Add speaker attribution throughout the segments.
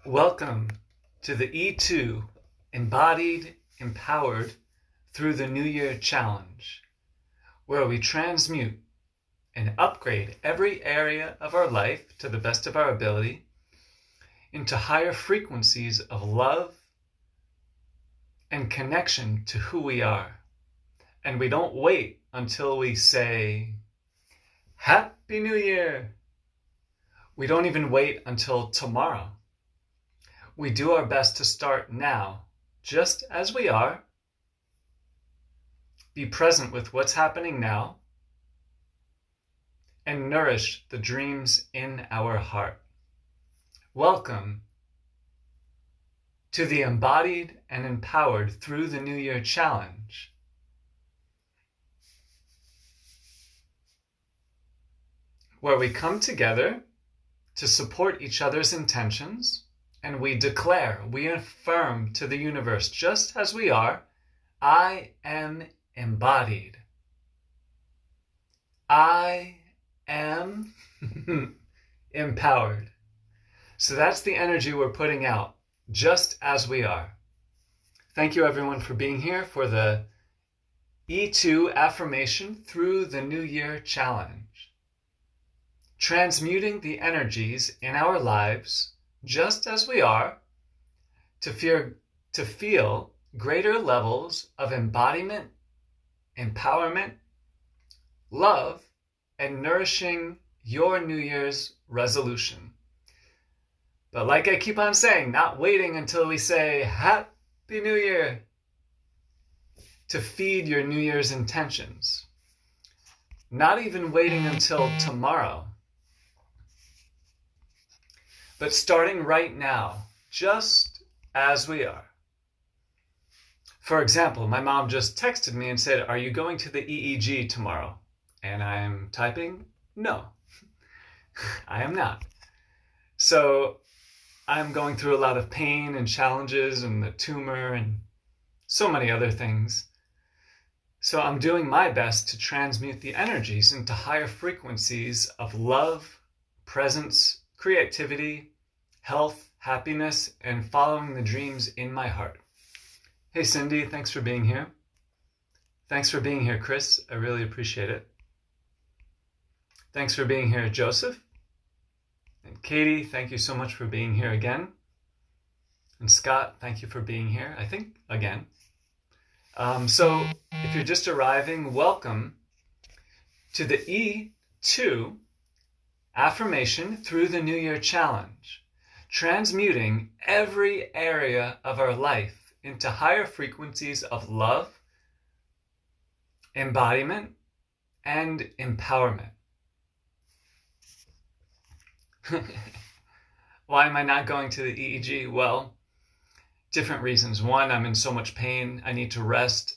Speaker 1: Welcome to the E2 Embodied, Empowered through the NewYear challenge, where we transmute and upgrade every area of our life to the best of our ability into higher frequencies of love and connection to who we are. And we don't wait until we say, Happy New Year! We don't even wait until tomorrow. We do our best to start now, just as we are. Be present with what's happening now, and nourish the dreams in our heart. Welcome to the Embodied and Empowered through the NewYear challenge. Where we come together to support each other's intentions, and we declare, we affirm to the universe, just as we are, I am embodied. I am empowered. So that's the energy we're putting out, just as we are. Thank you everyone for being here for the E2 Affirmation through the NewYear challenge. Transmuting the energies in our lives just as we are, to feel greater levels of embodiment, empowerment, love, and nourishing your New Year's resolution. But like I keep on saying, not waiting until we say, Happy New Year, to feed your New Year's intentions. Not even waiting until tomorrow, but starting right now, just as we are. For example, my mom just texted me and said, are you going to the EEG tomorrow? And I'm typing, no, I am not. So I'm going through a lot of pain and challenges and the tumor and so many other things. So I'm doing my best to transmute the energies into higher frequencies of love, presence, creativity, health, happiness, and following the dreams in my heart. Hey Cindy, thanks for being here. Thanks for being here, Chris. I really appreciate it. Thanks for being here, Joseph. And Katie, thank you so much for being here again. And Scott, thank you for being here, I think, again. So if you're just arriving, welcome to the E2 Affirmation through the NewYear challenge, transmuting every area of our life into higher frequencies of love, embodiment, and empowerment. Why am I not going to the EEG? Well, different reasons. One, I'm in so much pain. I need to rest.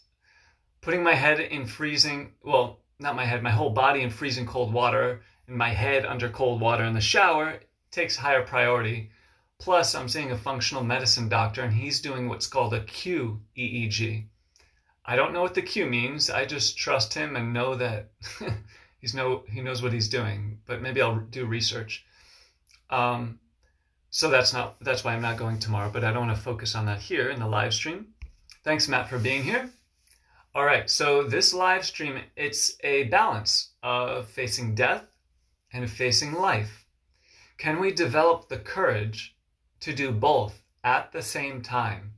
Speaker 1: Putting my head in freezing, well, not my head, my whole body in freezing cold water and my head under cold water in the shower takes higher priority. Plus, I'm seeing a functional medicine doctor and he's doing what's called a Q EEG. I don't know what the Q means. I just trust him and know that he knows what he's doing, but maybe I'll do research. So that's why I'm not going tomorrow, but I don't want to focus on that here in the live stream. Thanks, Matt, for being here. All right, so this live stream, it's a balance of facing death and facing life. Can we develop the courage to do both at the same time?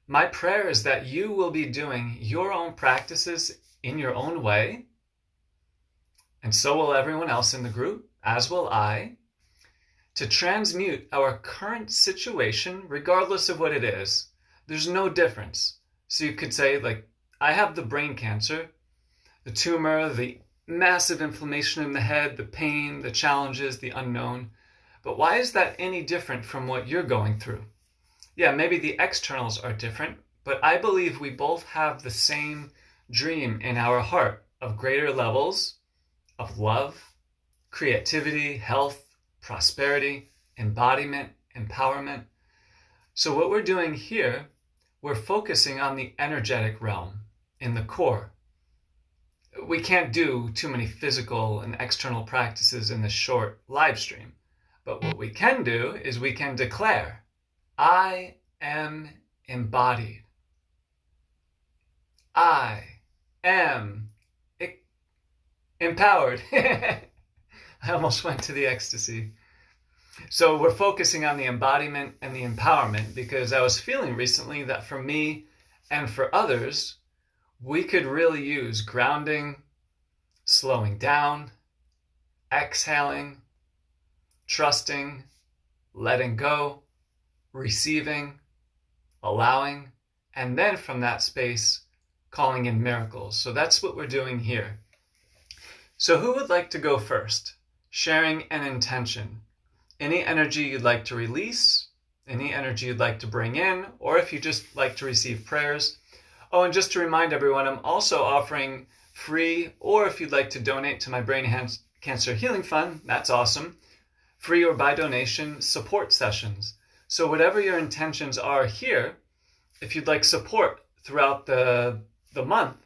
Speaker 1: My prayer is that you will be doing your own practices in your own way, and so will everyone else in the group, as will I, to transmute our current situation, regardless of what it is. There's no difference. So you could say, like, I have the brain cancer, the tumor, the massive inflammation in the head, the pain, the challenges, the unknown. But why is that any different from what you're going through? Yeah, maybe the externals are different, but I believe we both have the same dream in our heart of greater levels of love, creativity, health, prosperity, embodiment, empowerment. So what we're doing here, we're focusing on the energetic realm in the core. We can't do too many physical and external practices in this short live stream. But what we can do is we can declare, I am embodied. I am empowered. I almost went to the ecstasy. So we're focusing on the embodiment and the empowerment because I was feeling recently that for me and for others, we could really use grounding, slowing down, exhaling, trusting, letting go, receiving, allowing, and then from that space, calling in miracles. So that's what we're doing here. So who would like to go first? Sharing an intention. Any energy you'd like to release, any energy you'd like to bring in, or if you just like to receive prayers. Oh, and just to remind everyone, I'm also offering free, or if you'd like to donate to my Brain Cancer Healing Fund, that's awesome, free or by donation support sessions. So whatever your intentions are here, if you'd like support throughout the month,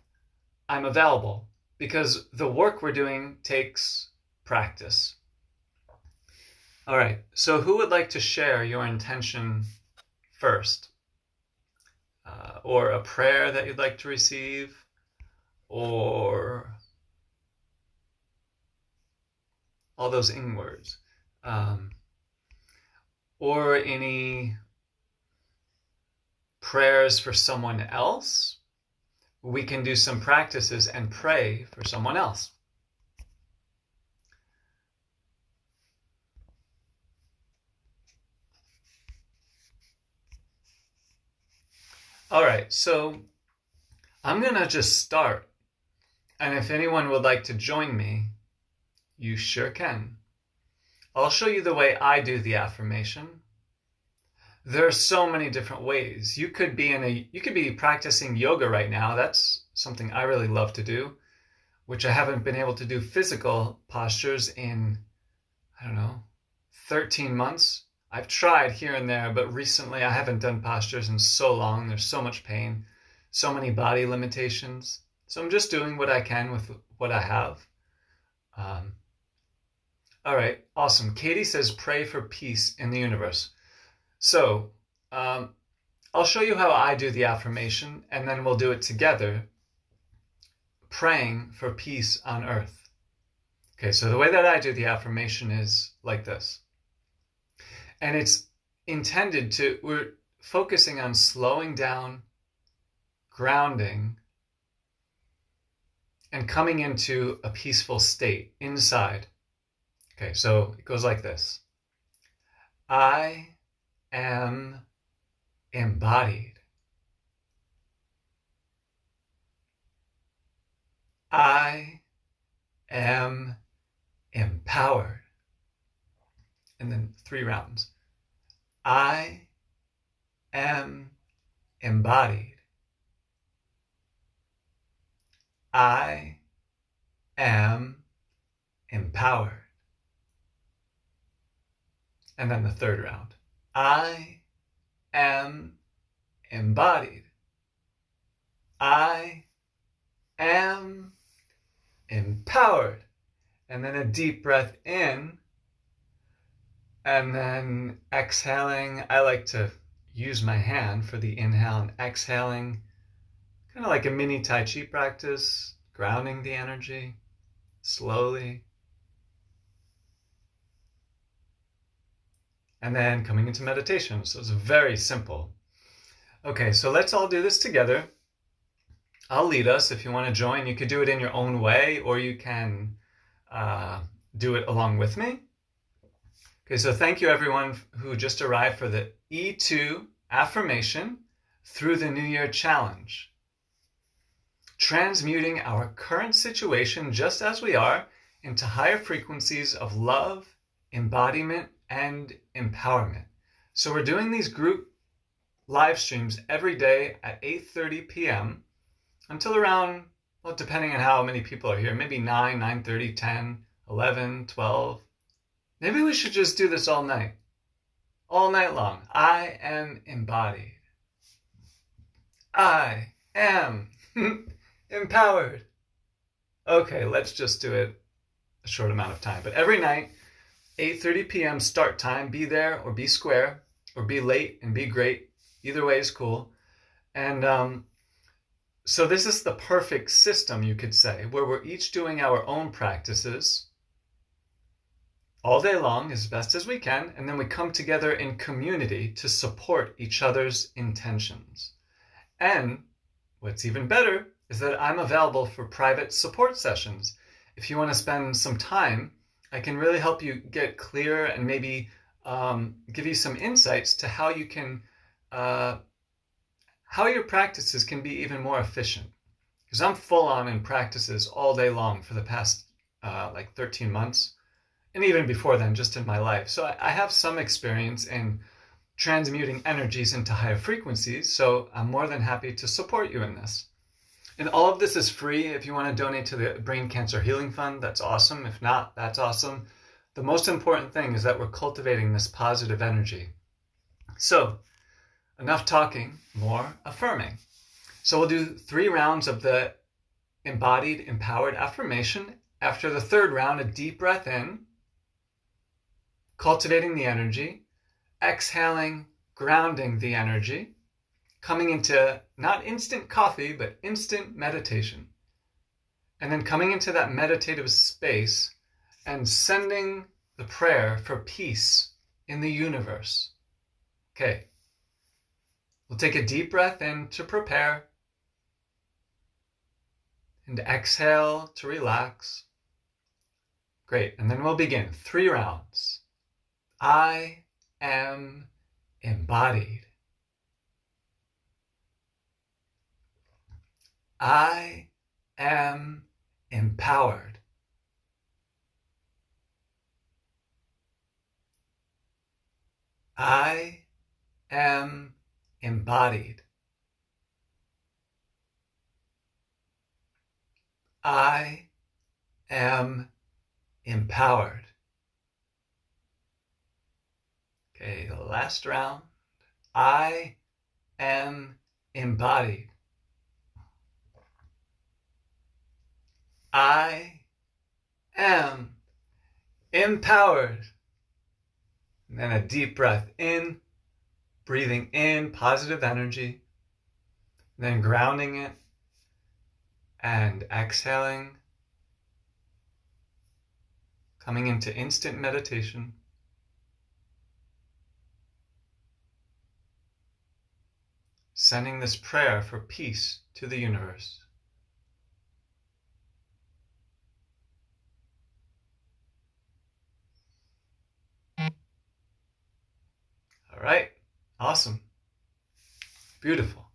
Speaker 1: I'm available because the work we're doing takes practice. All right, so who would like to share your intention first? Or a prayer that you'd like to receive? Or all those ing words? Or any prayers for someone else? We can do some practices and pray for someone else. All right, so I'm going to just start. And if anyone would like to join me, you sure can. I'll show you the way I do the affirmation. There are so many different ways. You could be practicing yoga right now. That's something I really love to do, which I haven't been able to do physical postures in, 13 months. I've tried here and there, but recently I haven't done postures in so long. There's so much pain, so many body limitations. So I'm just doing what I can with what I have. All right, awesome. Katie says, pray for peace in the universe. So I'll show you how I do the affirmation, and then we'll do it together, praying for peace on earth. Okay, so the way that I do the affirmation is like this. And it's intended to, we're focusing on slowing down, grounding, and coming into a peaceful state inside. Okay, so it goes like this. I am embodied. I am empowered. And then 3 rounds. I am embodied. I am empowered. And then the 3rd round. I am embodied. I am empowered. And then a deep breath in. And then exhaling. I like to use my hand for the inhale and exhaling. Kind of like a mini Tai Chi practice. Grounding the energy slowly. And then coming into meditation. So it's very simple. Okay, so let's all do this together. I'll lead us. If you want to join, you could do it in your own way, or you can do it along with me. Okay, so thank you everyone who just arrived for the E2 affirmation through the New Year challenge. Transmuting our current situation just as we are into higher frequencies of love, embodiment, and empowerment. So we're doing these group live streams every day at 8:30 p.m. until around, well, depending on how many people are here, maybe 9, 9:30, 10, 11, 12. Maybe we should just do this all night long. I am embodied. I am empowered. Okay, let's just do it a short amount of time. But every night, 8:30 p.m. start time. Be there or be square, or be late and be great. Either way is cool. And so this is the perfect system, you could say, where we're each doing our own practices all day long as best as we can, and then we come together in community to support each other's intentions. And what's even better is that I'm available for private support sessions. If you want to spend some time, I can really help you get clear and maybe give you some insights to how you can, how your practices can be even more efficient. Because I'm full on in practices all day long for the past like 13 months. And even before then, just in my life. So I have some experience in transmuting energies into higher frequencies. So I'm more than happy to support you in this. And all of this is free. If you want to donate to the Brain Cancer Healing Fund, that's awesome. If not, that's awesome. The most important thing is that we're cultivating this positive energy. So enough talking, more affirming. So we'll do 3 rounds of the Embodied, Empowered affirmation. After the 3rd round, a deep breath in, cultivating the energy, exhaling, grounding the energy, coming into not instant coffee, but instant meditation. And then coming into that meditative space and sending the prayer for peace in the universe. Okay. We'll take a deep breath in to prepare and exhale to relax. Great. And then we'll begin 3 rounds. I am embodied. I am empowered. I am embodied. I am empowered. Okay, the last round. I am embodied. I am empowered. And then a deep breath in, breathing in positive energy, then grounding it and exhaling, coming into instant meditation. Sending this prayer for peace to the universe. All right, awesome, beautiful.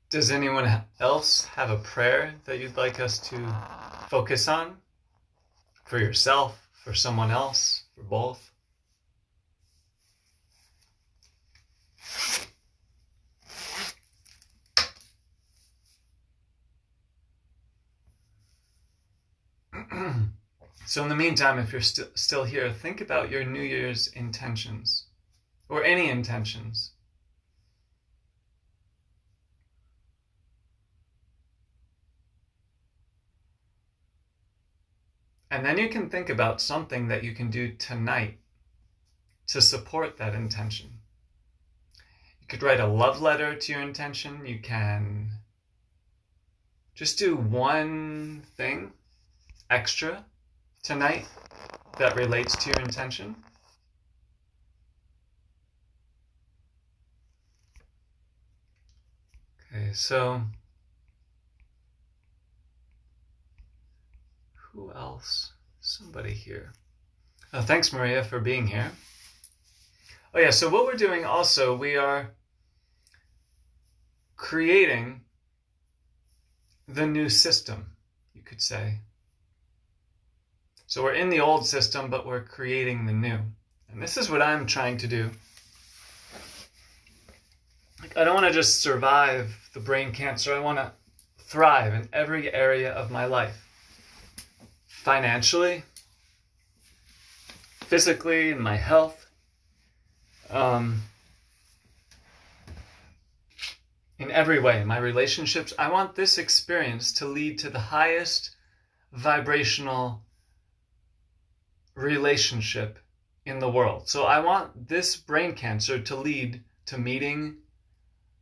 Speaker 1: Does anyone else have a prayer that you'd like us to focus on? For yourself, for someone else, for both? So in the meantime, if you're still here, think about your New Year's intentions, or any intentions. And then you can think about something that you can do tonight to support that intention. You could write a love letter to your intention. You can just do one thing extra tonight that relates to your intention. Okay, so who else? Somebody here. Oh, thanks, Maria, for being here. Oh yeah, so what we're doing also, we are creating the new system, you could say. So we're in the old system, but we're creating the new. And this is what I'm trying to do. I don't want to just survive the brain cancer. I want to thrive in every area of my life. Financially, physically, in my health, in every way, my relationships. I want this experience to lead to the highest vibrational relationship in the world. So I want this brain cancer to lead to meeting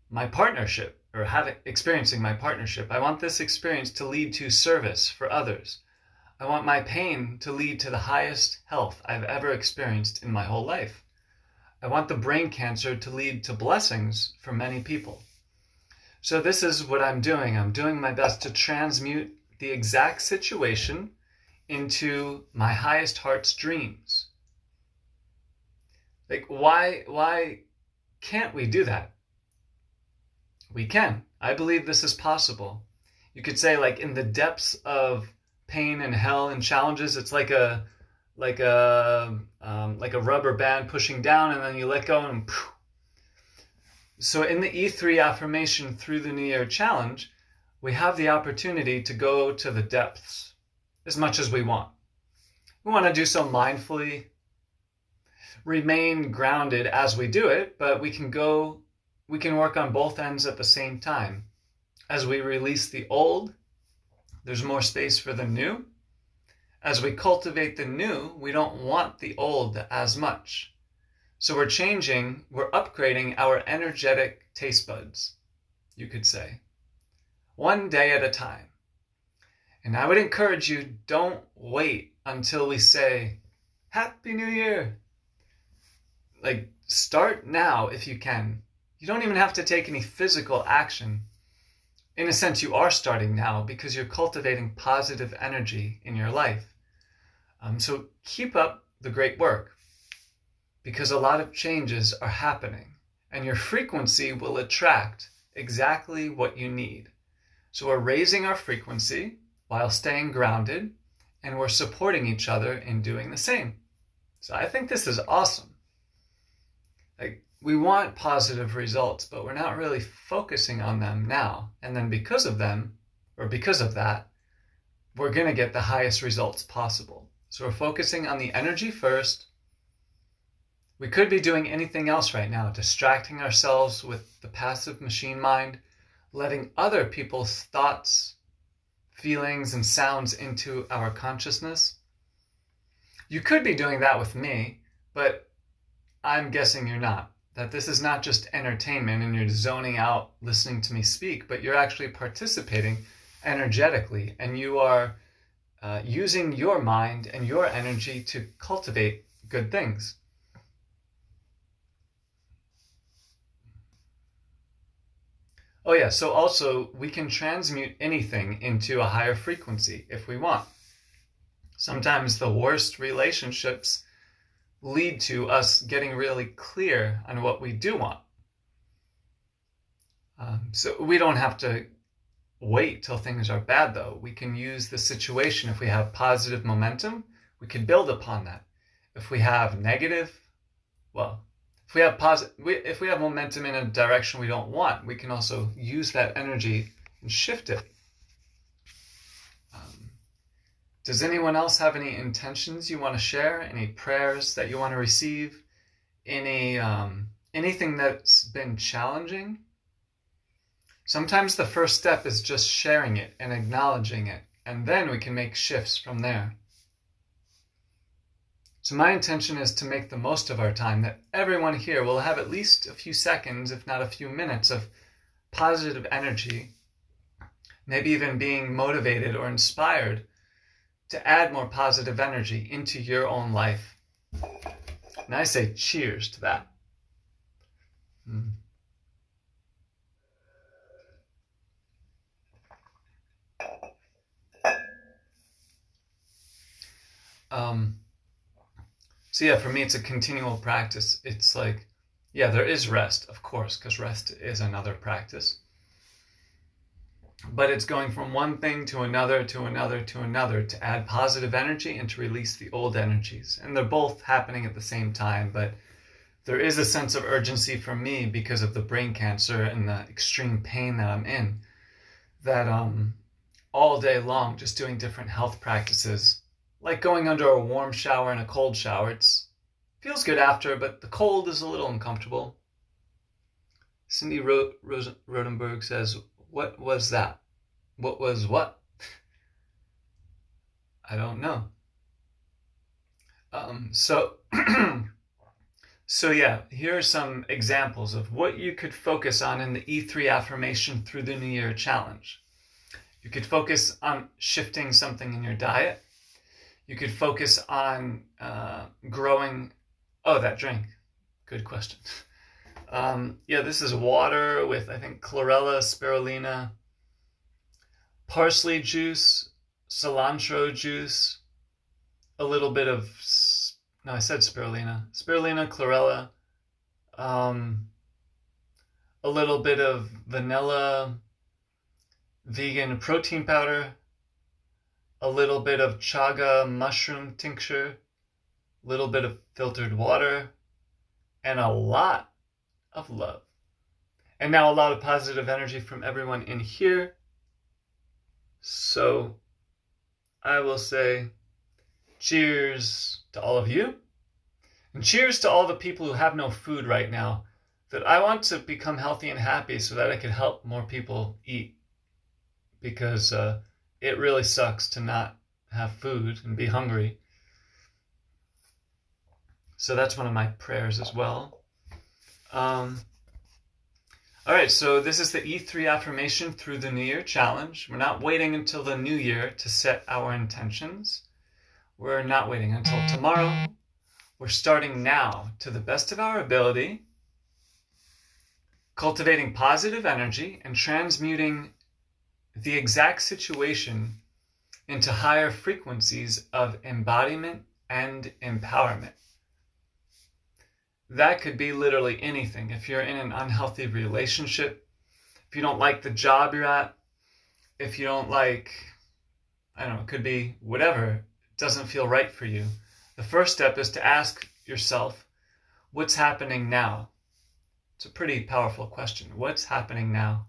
Speaker 1: my partnership or experiencing my partnership. I want this experience to lead to service for others. I want my pain to lead to the highest health I've ever experienced in my whole life. I want the brain cancer to lead to blessings for many people. So this is what I'm doing. I'm doing my best to transmute the exact situation into my highest heart's dreams. Like, why can't we do that? We can. I believe this is possible. You could say, like, in the depths of pain and hell and challenges, it's like a rubber band pushing down, and then you let go and poof. So in the E3 affirmation through the NewYear challenge, we have the opportunity to go to the depths as much as we want. We want to do so mindfully, remain grounded as we do it, but we can work on both ends at the same time. As we release the old, there's more space for the new. As we cultivate the new, we don't want the old as much. So we're upgrading our energetic taste buds, you could say, one day at a time. And I would encourage you, don't wait until we say, Happy New Year. Like, start now if you can. You don't even have to take any physical action. In a sense, you are starting now because you're cultivating positive energy in your life. So keep up the great work, because a lot of changes are happening and your frequency will attract exactly what you need. So we're raising our frequency while staying grounded, and we're supporting each other in doing the same. So I think this is awesome. Like, we want positive results, but we're not really focusing on them now. And then because of that, we're going to get the highest results possible. So we're focusing on the energy first. We could be doing anything else right now, distracting ourselves with the passive machine mind, letting other people's thoughts, feelings, and sounds into our consciousness. You could be doing that with me, but I'm guessing you're not. That this is not just entertainment and you're zoning out listening to me speak, but you're actually participating energetically, and you are using your mind and your energy to cultivate good things. Oh yeah, so also we can transmute anything into a higher frequency if we want. Sometimes the worst relationships lead to us getting really clear on what we do want. So we don't have to wait till things are bad, though. We can use the situation. If we have positive momentum, we can build upon that. If we have negative, well, if we have momentum in a direction we don't want, we can also use that energy and shift it. Does anyone else have any intentions you want to share? Any prayers that you want to receive? Anything that's been challenging? Sometimes the first step is just sharing it and acknowledging it, and then we can make shifts from there. So my intention is to make the most of our time, that everyone here will have at least a few seconds, if not a few minutes, of positive energy, maybe even being motivated or inspired to add more positive energy into your own life. And I say cheers to that. So yeah, for me, it's a continual practice. It's like, yeah, there is rest, of course, because rest is another practice. But it's going from one thing to another, to another, to another, to add positive energy and to release the old energies. And they're both happening at the same time, but there is a sense of urgency for me because of the brain cancer and the extreme pain that I'm in, that all day long, just doing different health practices, like going under a warm shower and a cold shower. It feels good after, but the cold is a little uncomfortable. Cindy Rodenberg says, what was that? What was what? I don't know. So yeah, here are some examples of what you could focus on in the E3 affirmation through the New Year challenge. You could focus on shifting something in your diet. You could focus on growing. Oh, that drink. Good question. Yeah, this is water with, I think, chlorella, spirulina, parsley juice, cilantro juice, a little bit of, no, I said spirulina, chlorella, a little bit of vanilla, vegan protein powder, a little bit of chaga mushroom tincture, a little bit of filtered water, and a lot of love. And now a lot of positive energy from everyone in here. So I will say cheers to all of you. And cheers to all the people who have no food right now, that I want to become healthy and happy so that I can help more people eat. Because it really sucks to not have food and be hungry. So that's one of my prayers as well. All right, so this is the E3 affirmation through the New Year challenge. We're not waiting until the new year to set our intentions. We're not waiting until tomorrow. We're starting now to the best of our ability, cultivating positive energy and transmuting the exact situation into higher frequencies of embodiment and empowerment. That could be literally anything. If you're in an unhealthy relationship, if you don't like the job you're at, if you don't like, I don't know, it could be whatever, doesn't feel right for you. The first step is to ask yourself, what's happening now? It's a pretty powerful question. What's happening now?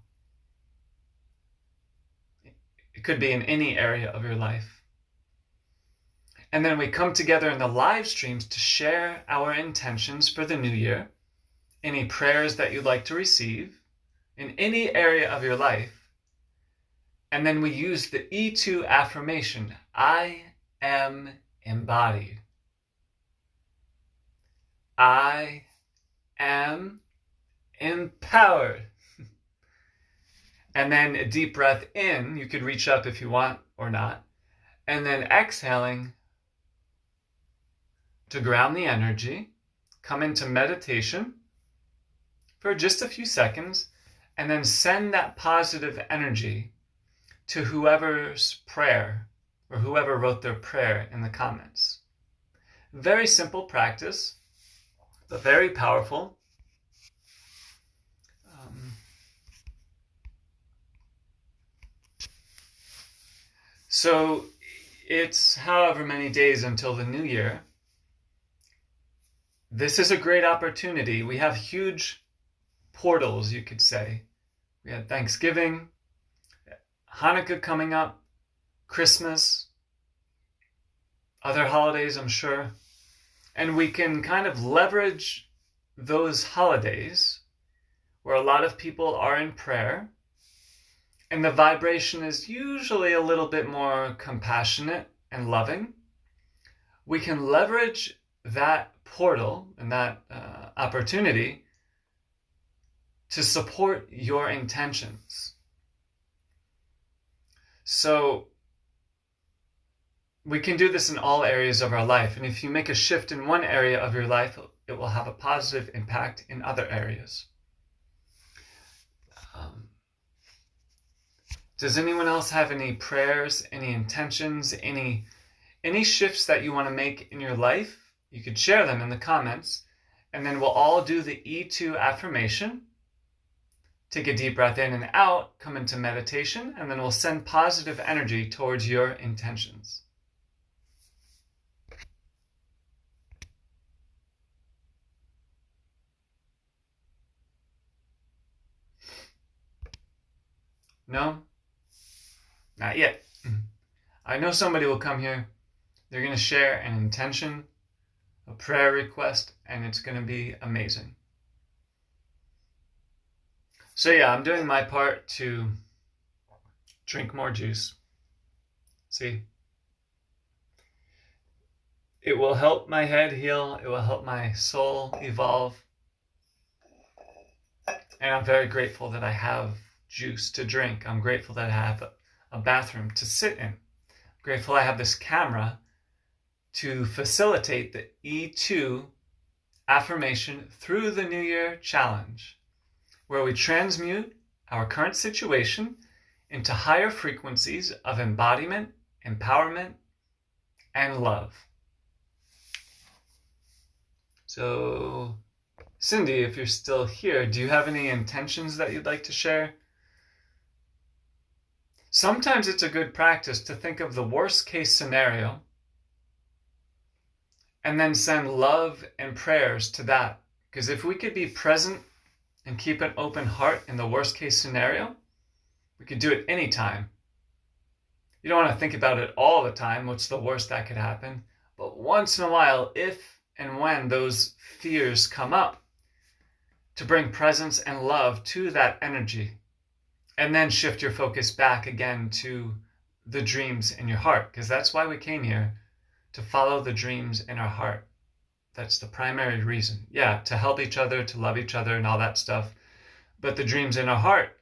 Speaker 1: It could be in any area of your life. And then we come together in the live streams to share our intentions for the new year, any prayers that you'd like to receive in any area of your life. And then we use the E2 affirmation, I am embodied. I am empowered. And then a deep breath in, you could reach up if you want or not. And then exhaling to ground the energy, come into meditation for just a few seconds, and then send that positive energy to whoever's prayer or whoever wrote their prayer in the comments. Very simple practice, but very powerful. So it's however many days until the new year. This is a great opportunity. We have huge portals, you could say. We had Thanksgiving, Hanukkah coming up, Christmas, other holidays, I'm sure. And we can kind of leverage those holidays where a lot of people are in prayer, and the vibration is usually a little bit more compassionate and loving. We can leverage that portal and that opportunity to support your intentions. So we can do this in all areas of our life. And if you make a shift in one area of your life, it will have a positive impact in other areas. Does anyone else have any prayers, any intentions, any shifts that you want to make in your life? You could share them in the comments, and then we'll all do the E2 affirmation. Take a deep breath in and out, come into meditation, and then we'll send positive energy towards your intentions. No? Not yet. I know somebody will come here. They're going to share an intention, a prayer request, and it's going to be amazing. So yeah, I'm doing my part to drink more juice. See? It will help my head heal. It will help my soul evolve. And I'm very grateful that I have juice to drink. I'm grateful that I have a bathroom to sit in. I'm grateful I have this camera to facilitate the E2 affirmation through the New Year challenge, where we transmute our current situation into higher frequencies of embodiment, empowerment, and love. So, Cindy, if you're still here, do you have any intentions that you'd like to share? Sometimes it's a good practice to think of the worst case scenario and then send love and prayers to that. Because if we could be present and keep an open heart in the worst case scenario, we could do it anytime. You don't want to think about it all the time, what's the worst that could happen. But once in a while, if and when those fears come up, to bring presence and love to that energy. And then shift your focus back again to the dreams in your heart. Because that's why we came here, to follow the dreams in our heart. That's the primary reason. Yeah, to help each other, to love each other and all that stuff. But the dreams in our heart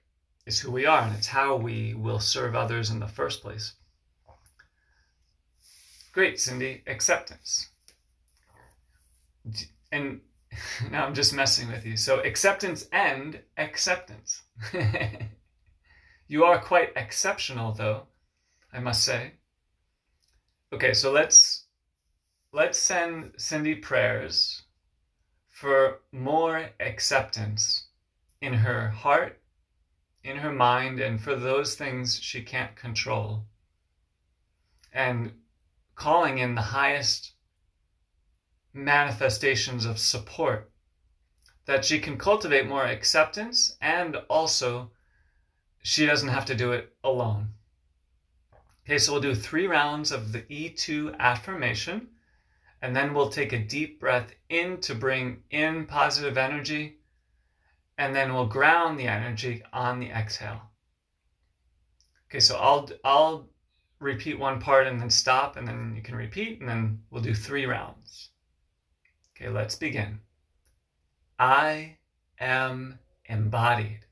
Speaker 1: is who we are, and it's how we will serve others in the first place. Great, Cindy. Acceptance. And now I'm just messing with you. So acceptance and acceptance. You are quite exceptional, though, I must say. Okay, so let's send Cindy prayers for more acceptance in her heart, in her mind, and for those things she can't control. And calling in the highest manifestations of support, that she can cultivate more acceptance, and also she doesn't have to do it alone. Okay, so we'll do 3 rounds of the E2 affirmation, and then we'll take a deep breath in to bring in positive energy, and then we'll ground the energy on the exhale. Okay, so I'll repeat one part and then stop, and then you can repeat, and then we'll do 3 rounds. Okay, let's begin. I am embodied.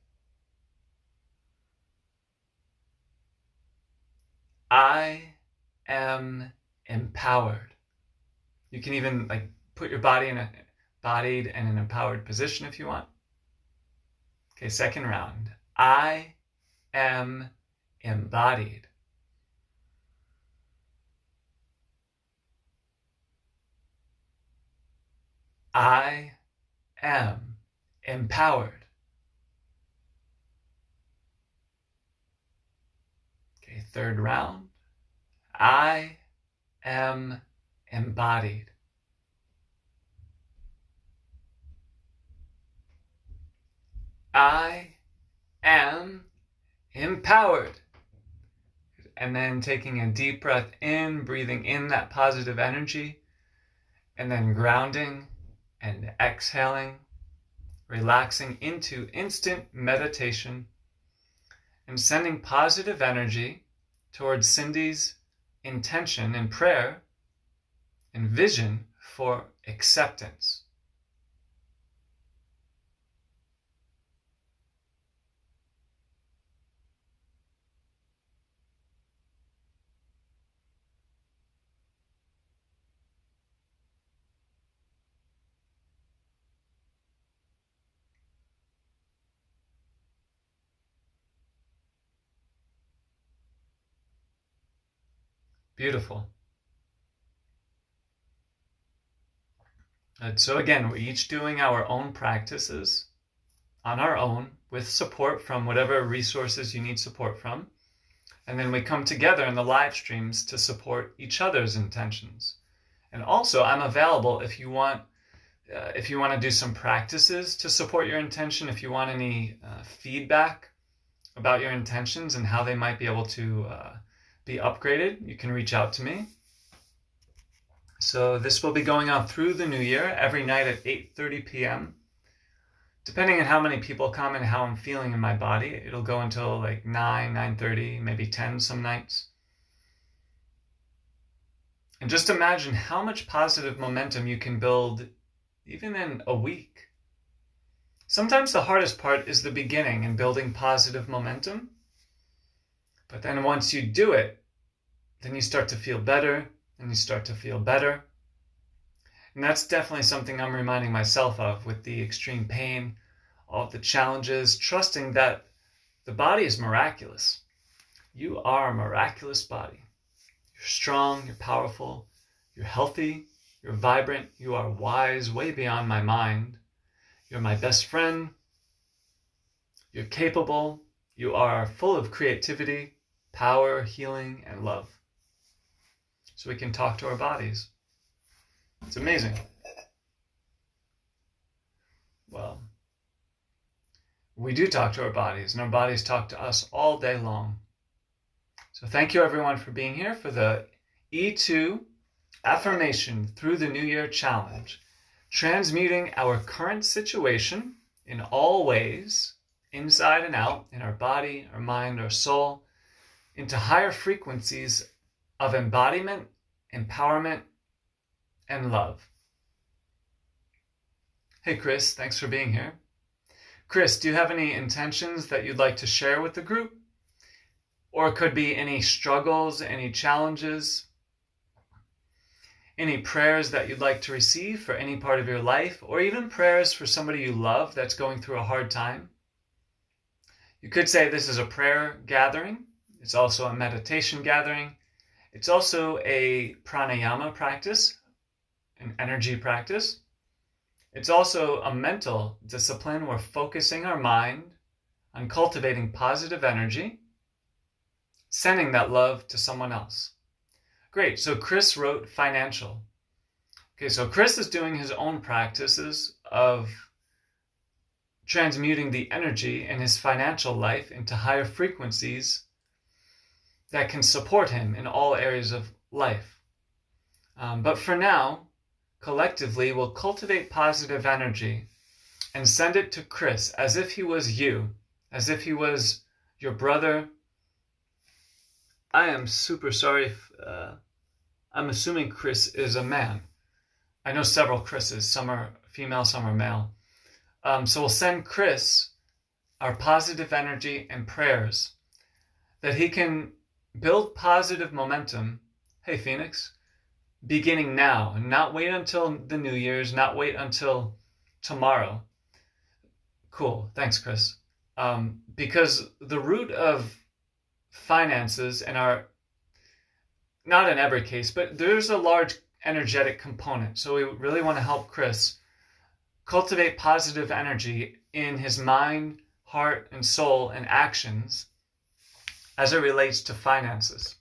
Speaker 1: I am empowered. You can even put your body in a embodied and an empowered position if you want. Okay, second round. I am embodied. I am empowered. Okay, third round. I am embodied. I am empowered. And then taking a deep breath in, breathing in that positive energy, and then grounding and exhaling, relaxing into instant meditation, and sending positive energy towards Cindy's intention and prayer and vision for acceptance. Beautiful. And so again, we're each doing our own practices on our own with support from whatever resources you need support from. And then we come together in the live streams to support each other's intentions. And also, I'm available if you want to do some practices to support your intention, if you want any feedback about your intentions and how they might be able to be upgraded, you can reach out to me. So this will be going on through the new year, every night at 8:30 p.m. Depending on how many people come and how I'm feeling in my body, it'll go until 9:30, maybe 10 some nights. And just imagine how much positive momentum you can build even in a week. Sometimes the hardest part is the beginning and building positive momentum. But then once you do it, then you start to feel better, and you start to feel better. And that's definitely something I'm reminding myself of with the extreme pain, all of the challenges, trusting that the body is miraculous. You are a miraculous body. You're strong, you're powerful, you're healthy, you're vibrant, you are wise, way beyond my mind. You're my best friend. You're capable. You are full of creativity, power, healing, and love. So we can talk to our bodies. It's amazing. Well, we do talk to our bodies, and our bodies talk to us all day long. So thank you everyone for being here for the E2 Affirmation Through the New Year Challenge. Transmuting our current situation in all ways, inside and out, in our body, our mind, our soul, into higher frequencies of embodiment, empowerment, and love. Hey Chris, thanks for being here. Chris, do you have any intentions that you'd like to share with the group? Or it could be any struggles, any challenges, any prayers that you'd like to receive for any part of your life, or even prayers for somebody you love that's going through a hard time. You could say this is a prayer gathering. It's also a meditation gathering. It's also a pranayama practice, an energy practice. It's also a mental discipline. We're focusing our mind on cultivating positive energy, sending that love to someone else. Great, so Chris wrote financial. Okay, so Chris is doing his own practices of transmuting the energy in his financial life into higher frequencies that can support him in all areas of life. But for now, collectively, we'll cultivate positive energy and send it to Chris as if he was you, as if he was your brother. I am super sorry if I'm assuming Chris is a man. I know several Chris's. Some are female, some are male. So we'll send Chris our positive energy and prayers that he can build positive momentum. Hey, Phoenix. Beginning now, and not wait until the New Year's, not wait until tomorrow. Cool. Thanks, Chris. Because the root of finances and our, not in every case, but there's a large energetic component. So we really want to help Chris cultivate positive energy in his mind, heart, and soul and actions as it relates to finances.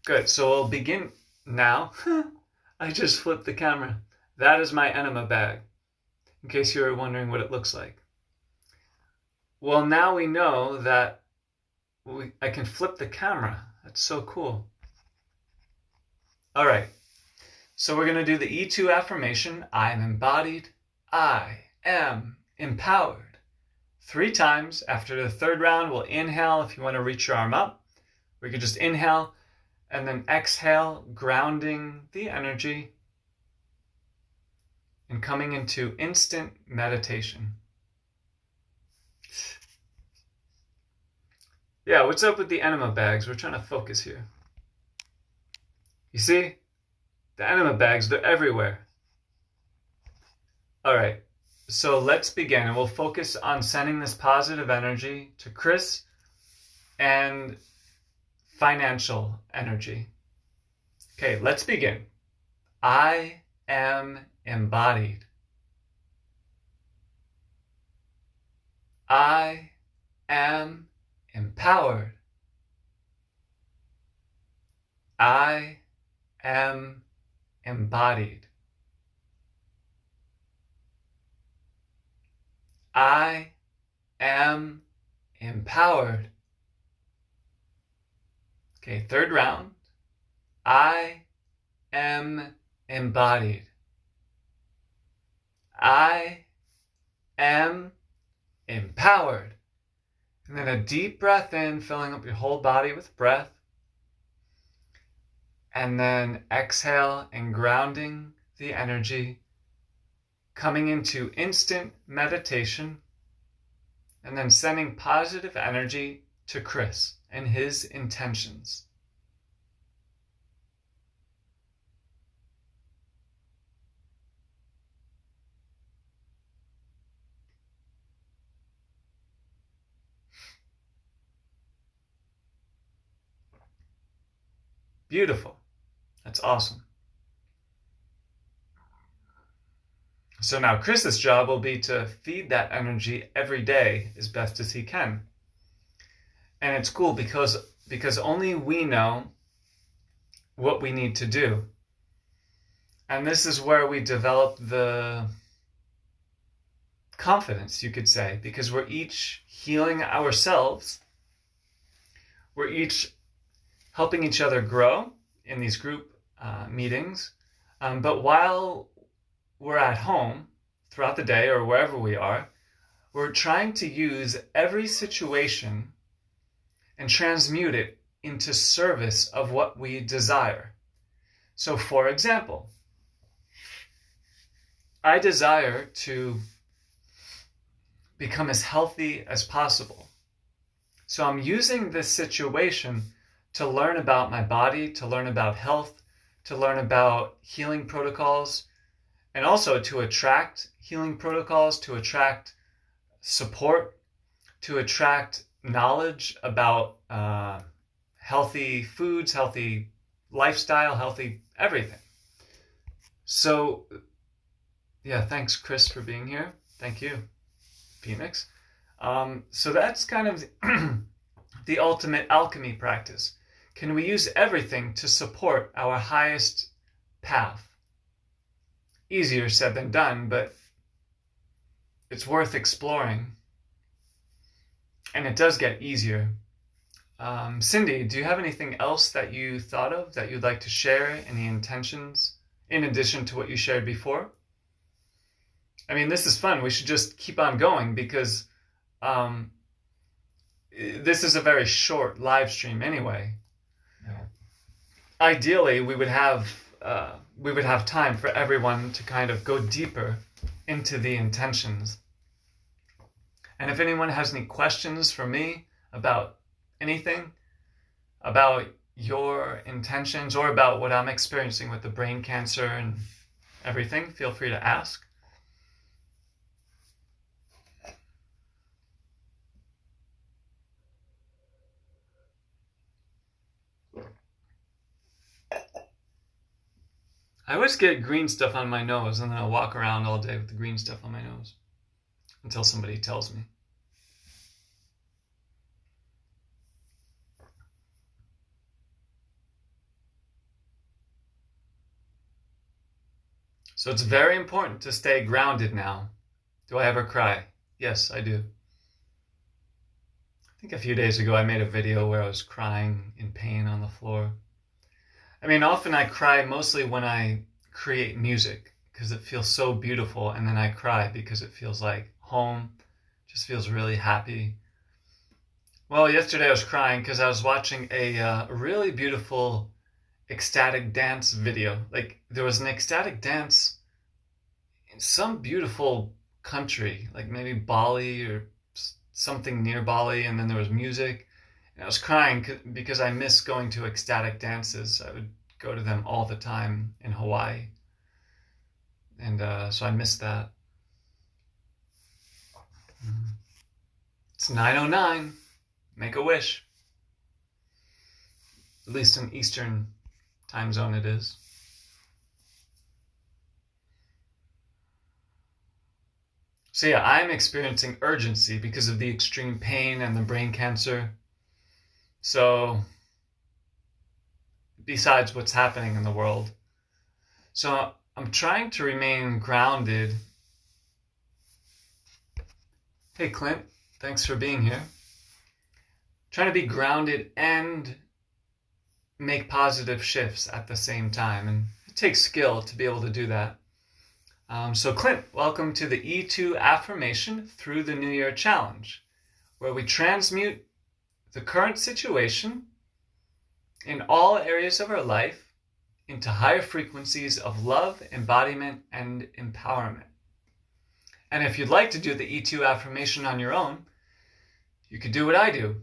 Speaker 1: Good. So we'll begin now. I just flipped the camera. That is my enema bag, in case you were wondering what it looks like. Well, now we know that I can flip the camera. That's so cool. All right. So we're going to do the E2 affirmation. I am embodied. I am empowered. 3 times. After the third round, we'll inhale if you want to reach your arm up. We could just inhale and then exhale, grounding the energy and coming into instant meditation. Yeah, what's up with the enema bags? We're trying to focus here. You see? The enema bags, they're everywhere. All right, so let's begin, and we'll focus on sending this positive energy to Chris and financial energy. Okay, let's begin. I am embodied. I am empowered. I am embodied. I am empowered. Okay, third round. I am embodied. I am empowered. And then a deep breath in, filling up your whole body with breath. and then exhale and grounding the energy, coming into instant meditation, and then sending positive energy to Chris and his intentions. Beautiful. That's awesome. So now Chris's job will be to feed that energy every day as best as he can. And it's cool because only we know what we need to do. And this is where we develop the confidence, you could say, because we're each healing ourselves. We're each helping each other grow in these group meetings. But while we're at home throughout the day or wherever we are, we're trying to use every situation and transmute it into service of what we desire. So, for example, I desire to become as healthy as possible. So I'm using this situation to learn about my body, to learn about health, to learn about healing protocols, and also to attract healing protocols, to attract support, to attract knowledge about healthy foods, healthy lifestyle, healthy everything. So, yeah, thanks, Chris, for being here. Thank you, Phoenix. So that's kind of the ultimate alchemy practice. Can we use everything to support our highest path? Easier said than done, but it's worth exploring. And it does get easier. Cindy, do you have anything else that you thought of that you'd like to share? Any intentions in addition to what you shared before? I mean, this is fun. We should just keep on going because this is a very short live stream anyway. Yeah. Ideally, we would have time for everyone to kind of go deeper into the intentions. And if anyone has any questions for me about anything, about your intentions or about what I'm experiencing with the brain cancer and everything, feel free to ask. I always get green stuff on my nose and then I'll walk around all day with the green stuff on my nose until somebody tells me. So it's very important to stay grounded now. Do I ever cry? Yes, I do. I think a few days ago I made a video where I was crying in pain on the floor. I mean, often I cry mostly when I create music because it feels so beautiful, and then I cry because it feels like home, just feels really happy. Well, yesterday I was crying because I was watching a really beautiful ecstatic dance video. Like, there was an ecstatic dance in some beautiful country, like maybe Bali or something near Bali, and then there was music. And I was crying because I miss going to ecstatic dances. I would go to them all the time in Hawaii. And so I missed that. It's 9:09. Make a wish. At least in Eastern time zone it is. So yeah, I'm experiencing urgency because of the extreme pain and the brain cancer. So, besides what's happening in the world. So I'm trying to remain grounded. Hey Clint, thanks for being here. Trying to be grounded and make positive shifts at the same time. And it takes skill to be able to do that. So Clint, welcome to the E2 Affirmation Through the New Year Challenge, where we transmute the current situation in all areas of our life into higher frequencies of love, embodiment, and empowerment. And if you'd like to do the E2 affirmation on your own, you could do what I do.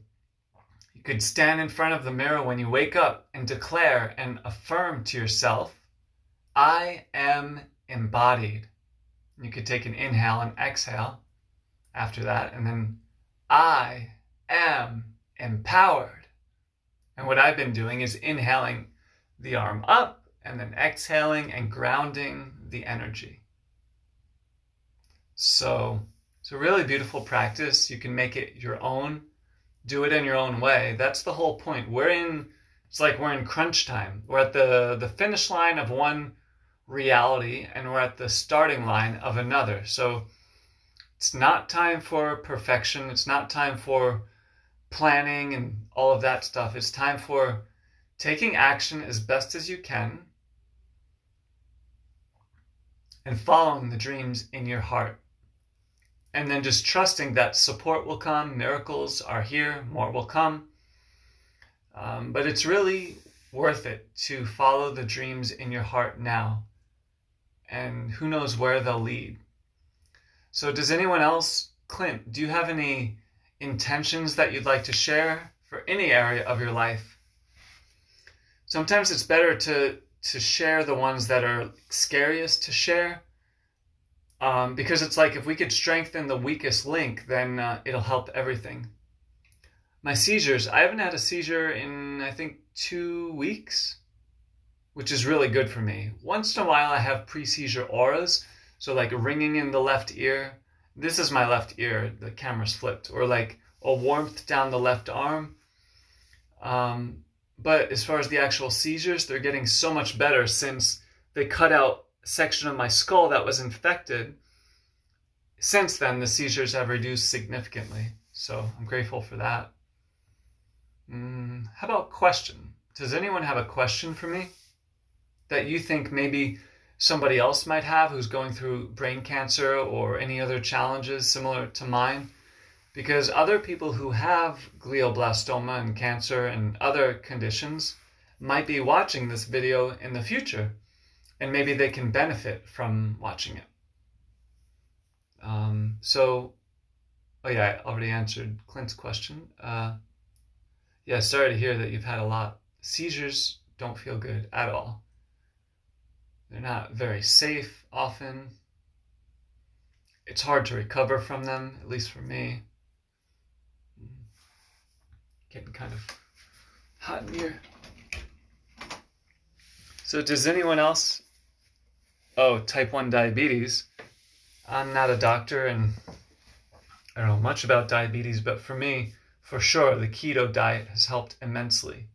Speaker 1: You could stand in front of the mirror when you wake up and declare and affirm to yourself, I am embodied. You could take an inhale and exhale after that, and then I am empowered. And what I've been doing is inhaling the arm up and then exhaling and grounding the energy. So it's a really beautiful practice. You can make it your own. Do it in your own way. That's the whole point. It's like we're in crunch time. We're at the finish line of one reality and we're at the starting line of another. So it's not time for perfection. It's not time for planning and all of that stuff. It's time for taking action as best as you can and following the dreams in your heart. And then just trusting that support will come, miracles are here, more will come. But it's really worth it to follow the dreams in your heart now. And who knows where they'll lead. So does anyone else, Clint, do you have any intentions that you'd like to share for any area of your life? Sometimes it's better to share the ones that are scariest to share. Because it's like if we could strengthen the weakest link, then it'll help everything. My seizures, I haven't had a seizure in, I think, 2 weeks, which is really good for me. Once in a while, I have pre-seizure auras, so like ringing in the left ear. This is my left ear, the camera's flipped, or like a warmth down the left arm. But as far as the actual seizures, they're getting so much better since they cut out section of my skull that was infected. Since then, the seizures have reduced significantly. So I'm grateful for that. How about question? Does anyone have a question for me that you think maybe somebody else might have who's going through brain cancer or any other challenges similar to mine? Because other people who have glioblastoma and cancer and other conditions might be watching this video in the future. And maybe they can benefit from watching it. Oh yeah, I already answered Clint's question. Yeah, sorry to hear that you've had a lot. Seizures don't feel good at all. They're not very safe often. It's hard to recover from them, at least for me. Getting kind of hot in here. So does anyone else? Oh, type 1 diabetes. I'm not a doctor and I don't know much about diabetes, but for me, for sure, the keto diet has helped immensely.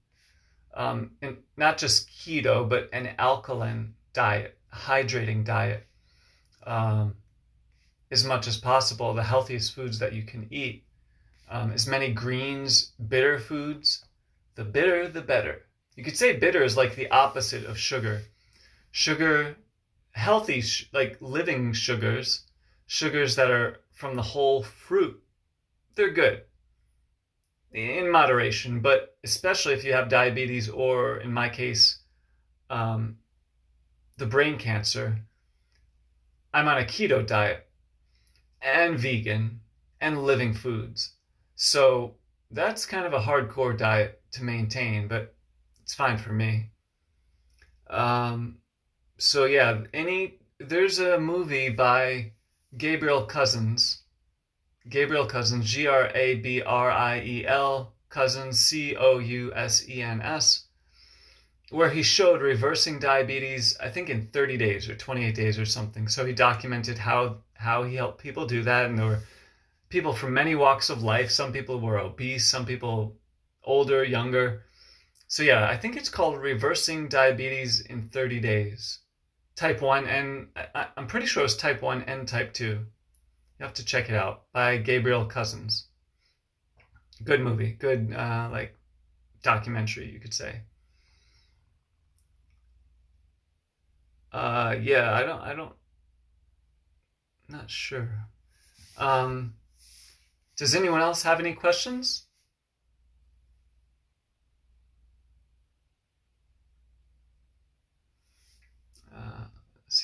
Speaker 1: And not just keto, but an alkaline diet, a hydrating diet. As much as possible, the healthiest foods that you can eat. As many greens, bitter foods. The bitter, the better. You could say bitter is like the opposite of sugar. Sugar, healthy, like living sugars that are from the whole fruit, they're good in moderation, but especially if you have diabetes or, in my case, the brain cancer, I'm on a keto diet and vegan and living foods. So that's kind of a hardcore diet to maintain, but it's fine for me. So yeah, there's a movie by Gabriel Cousens, Grabriel, Cousens, Cousens, where he showed reversing diabetes, I think in 30 days or 28 days or something. So he documented how he helped people do that. And there were people from many walks of life. Some people were obese, some people older, younger. So yeah, I think it's called Reversing Diabetes in 30 Days. Type 1, and I'm pretty sure it's type 1 and type 2. You have to check it out, by Gabriel Cousens. Good movie, good like documentary, you could say. Yeah, I don't, not sure. Does anyone else have any questions?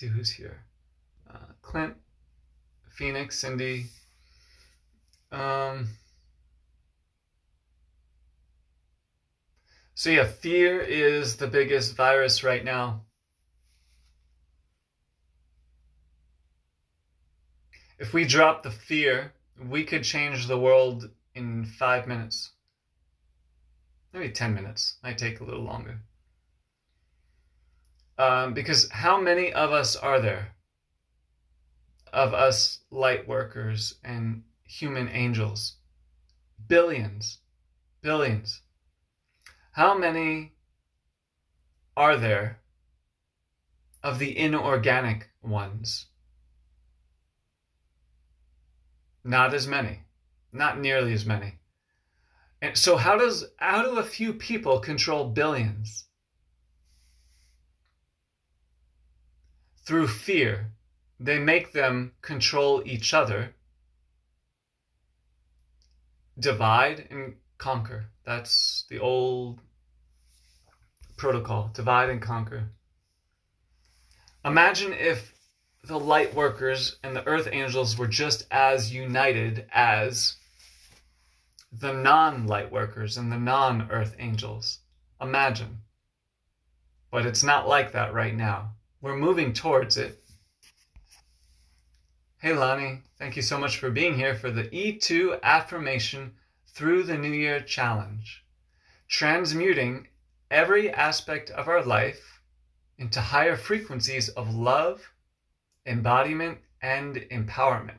Speaker 1: see who's here. Clint, Phoenix, Cindy. So yeah, fear is the biggest virus right now. If we drop the fear, we could change the world in 5 minutes. Maybe 10 minutes. Might take a little longer. Because how many of us are there? Of us light workers and human angels? Billions. Billions. How many are there of the inorganic ones? Not as many. Not nearly as many. And so how do a few people control billions? Through fear. They make them control each other. Divide and conquer. That's the old protocol. Divide and conquer. Imagine if the light workers and the earth angels were just as united as the non-light workers and the non-earth angels. Imagine. But it's not like that right now. We're moving towards it. Hey Lonnie, thank you so much for being here for the E2 Affirmation Through the New Year Challenge. Transmuting every aspect of our life into higher frequencies of love, embodiment, and empowerment.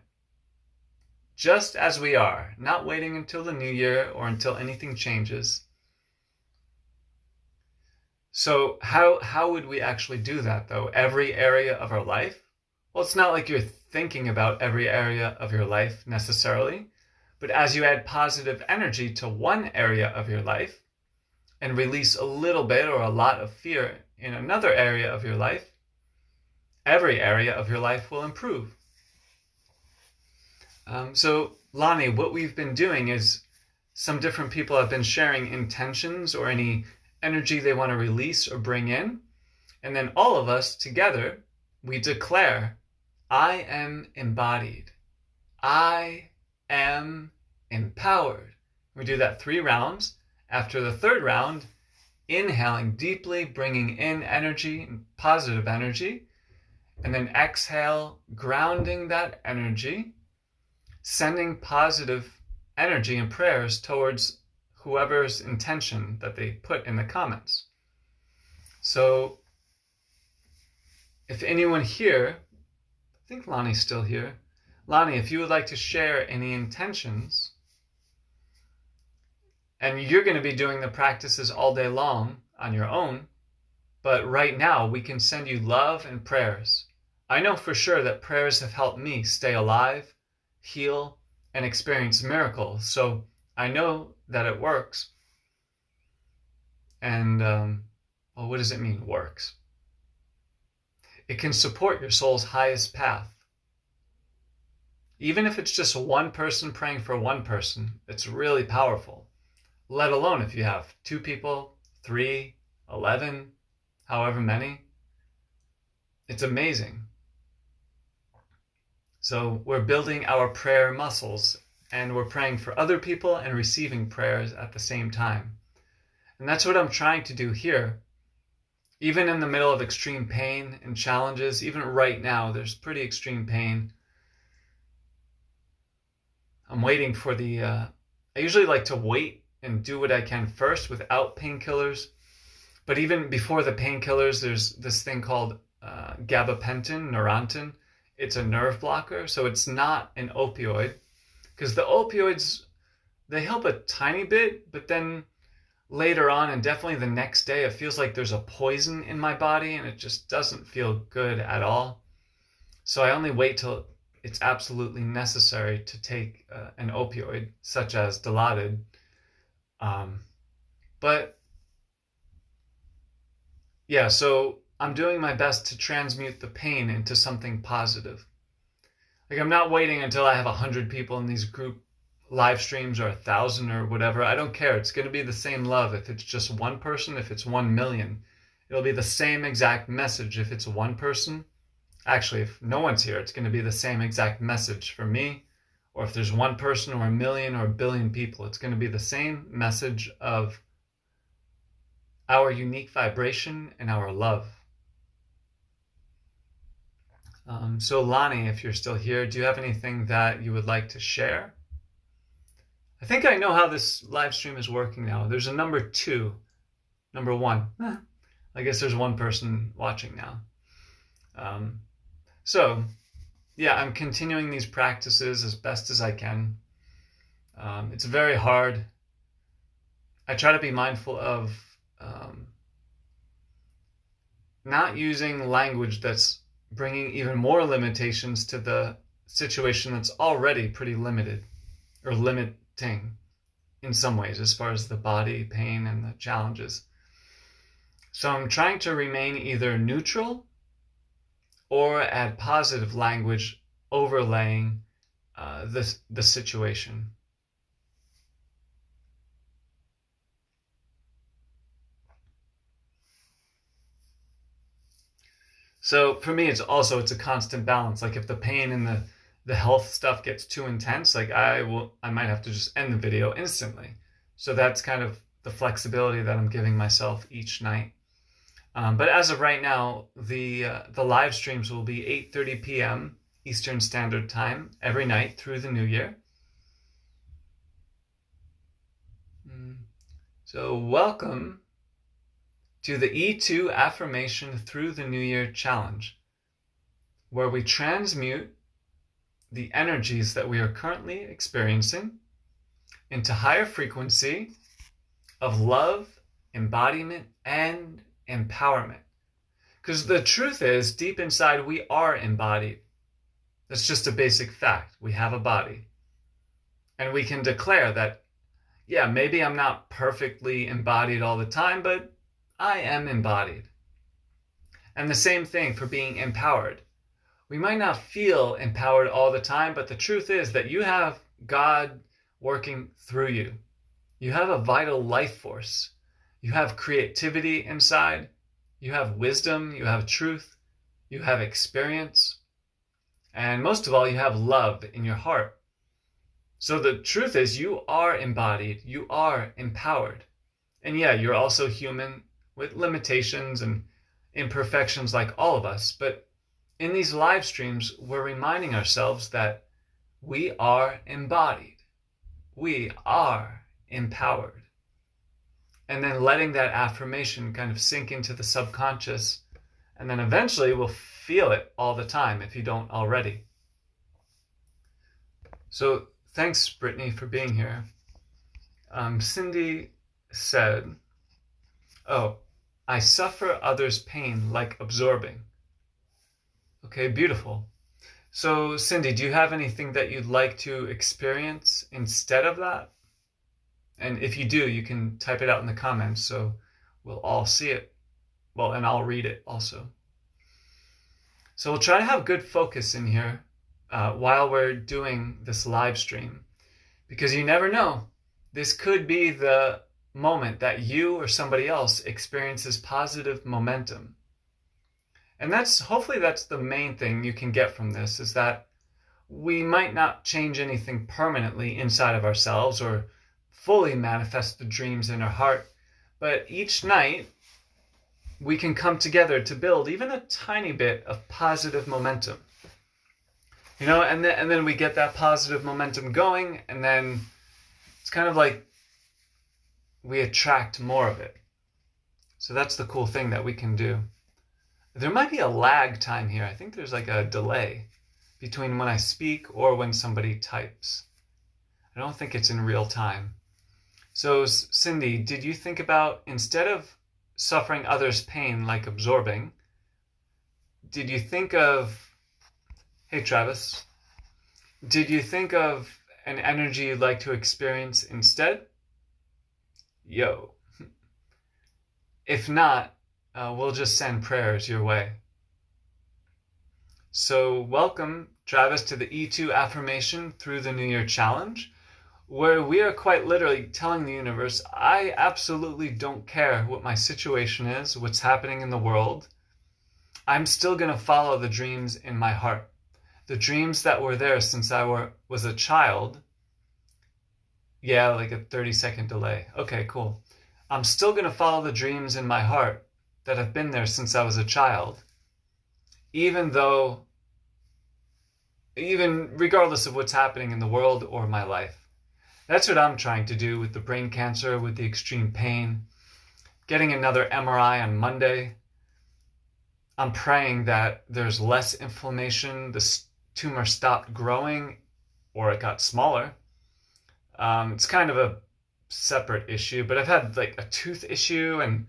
Speaker 1: Just as we are, not waiting until the new year or until anything changes. So how would we actually do that though? Every area of our life? Well, it's not like you're thinking about every area of your life necessarily, but as you add positive energy to one area of your life and release a little bit or a lot of fear in another area of your life, every area of your life will improve. So Lonnie, what we've been doing is some different people have been sharing intentions or any energy they want to release or bring in. And then all of us together, we declare, I am embodied. I am empowered. We do that 3 rounds. After the 3rd round, inhaling deeply, bringing in energy, positive energy, and then exhale, grounding that energy, sending positive energy and prayers towards whoever's intention that they put in the comments. So if anyone here, I think Lonnie's still here. Lonnie, if you would like to share any intentions, and you're going to be doing the practices all day long on your own, but right now we can send you love and prayers. I know for sure that prayers have helped me stay alive, heal, and experience miracles. So I know that it works. And, well, what does it mean, works? It can support your soul's highest path. Even if it's just one person praying for one person, it's really powerful. Let alone if you have 2 people, 3, 11, however many. It's amazing. So we're building our prayer muscles, and we're praying for other people and receiving prayers at the same time. And that's what I'm trying to do here. Even in the middle of extreme pain and challenges, even right now, there's pretty extreme pain. I'm waiting for I usually like to wait and do what I can first without painkillers. But even before the painkillers, there's this thing called gabapentin, Neurontin. It's a nerve blocker, so it's not an opioid. Because the opioids, they help a tiny bit, but then later on, and definitely the next day, it feels like there's a poison in my body, and it just doesn't feel good at all. So I only wait till it's absolutely necessary to take an opioid, such as Dilaudid. But yeah, so I'm doing my best to transmute the pain into something positive. Like, I'm not waiting until I have 100 people in these group live streams or 1,000 or whatever. I don't care. It's going to be the same love if it's just one person, if it's 1 million. It'll be the same exact message if it's one person Actually, if no one's here, it's going to be the same exact message for me. Or if there's one person or a million or a billion people, it's going to be the same message of our unique vibration and our love. So Lonnie, if you're still here, do you have anything that you would like to share? I think I know how this live stream is working now. There's a number 2, number 1. I guess there's one person watching now. So yeah, I'm continuing these practices as best as I can. It's very hard. I try to be mindful of not using language that's bringing even more limitations to the situation that's already pretty limited, or limiting in some ways as far as the body, pain, and the challenges. So I'm trying to remain either neutral or add positive language overlaying the situation. So for me, it's a constant balance. Like if the pain and the health stuff gets too intense, like I might have to just end the video instantly. So that's kind of the flexibility that I'm giving myself each night. But as of right now, the live streams will be 8:30 p.m. Eastern Standard Time every night through the new year. So welcome to the E2 Affirmation Through the New Year Challenge, where we transmute the energies that we are currently experiencing into higher frequency of love, embodiment, and empowerment. Because the truth is, deep inside, we are embodied. That's just a basic fact. We have a body. And we can declare that, yeah, maybe I'm not perfectly embodied all the time, but I am embodied. And the same thing for being empowered. We might not feel empowered all the time, but the truth is that you have God working through you. You have a vital life force. You have creativity inside. You have wisdom. You have truth. You have experience. And most of all, you have love in your heart. So the truth is you are embodied. You are empowered. And yeah, you're also human with limitations and imperfections like all of us. But in these live streams, we're reminding ourselves that we are embodied. We are empowered. And then letting that affirmation kind of sink into the subconscious. And then eventually we'll feel it all the time if you don't already. So thanks, Brittany, for being here. Cindy said, oh, I suffer others' pain like absorbing. Okay, beautiful. So, Cindy, do you have anything that you'd like to experience instead of that? And if you do, you can type it out in the comments so we'll all see it. Well, and I'll read it also. So we'll try to have good focus in here while we're doing this live stream, because you never know. This could be the moment that you or somebody else experiences positive momentum. And hopefully that's the main thing you can get from this, is that we might not change anything permanently inside of ourselves or fully manifest the dreams in our heart, but each night we can come together to build even a tiny bit of positive momentum. You know, and then we get that positive momentum going, and then it's kind of like we attract more of it. So that's the cool thing that we can do. There might be a lag time here. I think there's like a delay between when I speak or when somebody types. I don't think it's in real time. So Cindy, did you think about, instead of suffering others' pain like absorbing, did you think of, hey Travis, did you think of an energy you'd like to experience instead? Yo. If not, we'll just send prayers your way. So welcome, Travis, to the E2 Affirmation Through the New Year Challenge, where we are quite literally telling the universe, I absolutely don't care what my situation is, what's happening in the world. I'm still going to follow the dreams in my heart. The dreams that were there since I was a child. Yeah, like a 30-second delay. Okay, cool. I'm still going to follow the dreams in my heart that have been there since I was a child, even regardless of what's happening in the world or my life. That's what I'm trying to do with the brain cancer, with the extreme pain, getting another MRI on Monday. I'm praying that there's less inflammation, the tumor stopped growing, or it got smaller. It's kind of a separate issue, but I've had like a tooth issue, and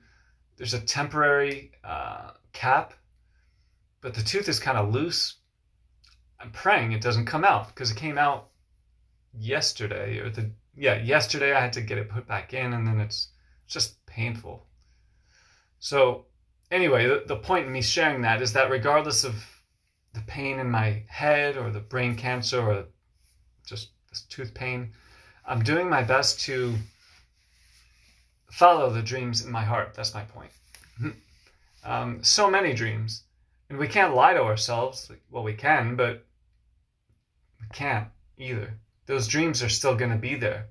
Speaker 1: there's a temporary cap, but the tooth is kind of loose. I'm praying it doesn't come out, because it came out yesterday, yesterday I had to get it put back in, and then it's just painful. So anyway, the point in me sharing that is that regardless of the pain in my head or the brain cancer or just this tooth pain, I'm doing my best to follow the dreams in my heart. That's my point. So many dreams, and we can't lie to ourselves. Well, we can, but we can't either. Those dreams are still going to be there.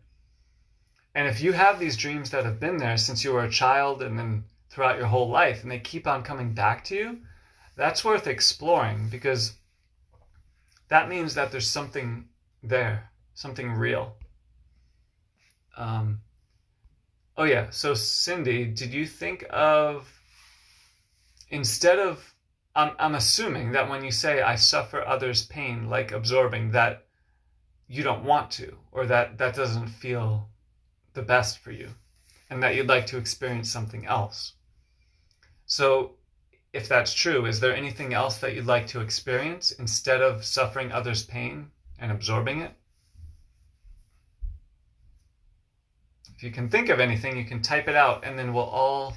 Speaker 1: And if you have these dreams that have been there since you were a child and then throughout your whole life, and they keep on coming back to you, that's worth exploring, because that means that there's something there, something real. Oh yeah, so Cindy, did you think of, instead of, I'm assuming that when you say I suffer others' pain, like absorbing, that you don't want to, or that doesn't feel the best for you, and that you'd like to experience something else. So if that's true, is there anything else that you'd like to experience instead of suffering others' pain and absorbing it? If you can think of anything, you can type it out, and then we'll all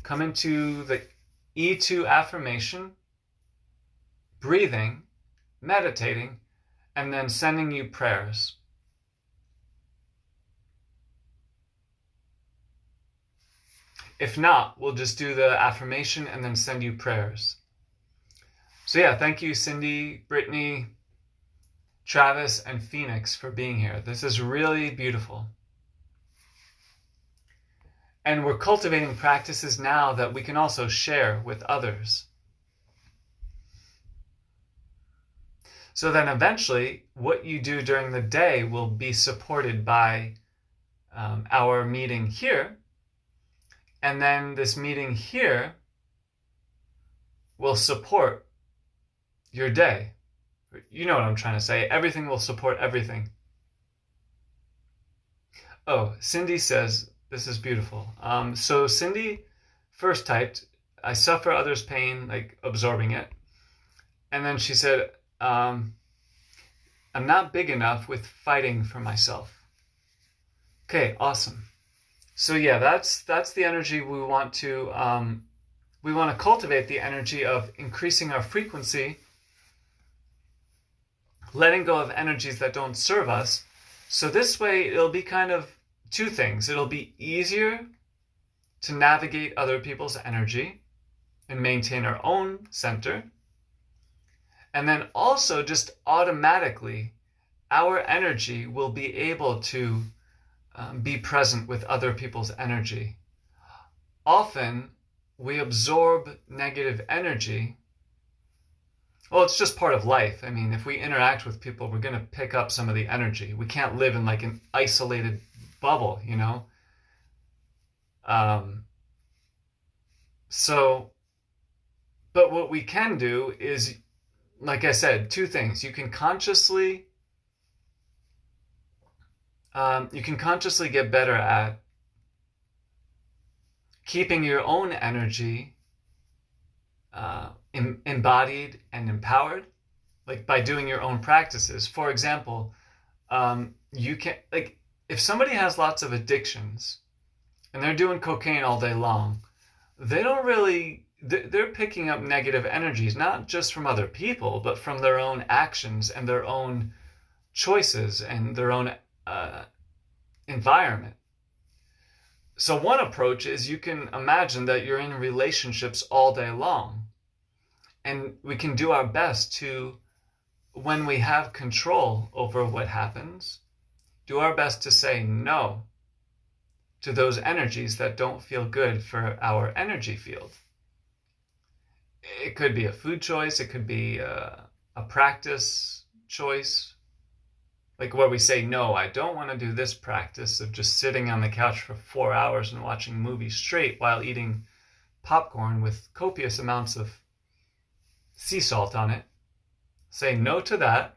Speaker 1: come into the E2 affirmation, breathing, meditating, and then sending you prayers. If not, we'll just do the affirmation and then send you prayers. So yeah, thank you, Cindy, Brittany, Travis, and Phoenix for being here. This is really beautiful. And we're cultivating practices now that we can also share with others. So then eventually, what you do during the day will be supported by our meeting here. And then this meeting here will support your day. You know what I'm trying to say. Everything will support everything. Oh, Cindy says, this is beautiful. So Cindy first typed, I suffer others' pain, like absorbing it. And then she said, I'm not big enough with fighting for myself. Okay, awesome. So yeah, that's the energy we want to cultivate, the energy of increasing our frequency, letting go of energies that don't serve us. So this way it'll be kind of two things. It'll be easier to navigate other people's energy and maintain our own center. And then also just automatically our energy will be able to be present with other people's energy. Often we absorb negative energy. Well, it's just part of life. I mean, if we interact with people, we're going to pick up some of the energy. We can't live in like an isolated bubble, you know? But what we can do is, like I said, two things. You can consciously get better at keeping your own energy embodied and empowered, like by doing your own practices. For example, you can, like, if somebody has lots of addictions and they're doing cocaine all day long, they're picking up negative energies, not just from other people, but from their own actions and their own choices and their own environment. So one approach is you can imagine that you're in relationships all day long. And we can do our best to, when we have control over what happens, do our best to say no to those energies that don't feel good for our energy field. It could be a food choice, it could be a practice choice, like where we say, no, I don't want to do this practice of just sitting on the couch for 4 hours and watching movies straight while eating popcorn with copious amounts of sea salt on it. Say no to that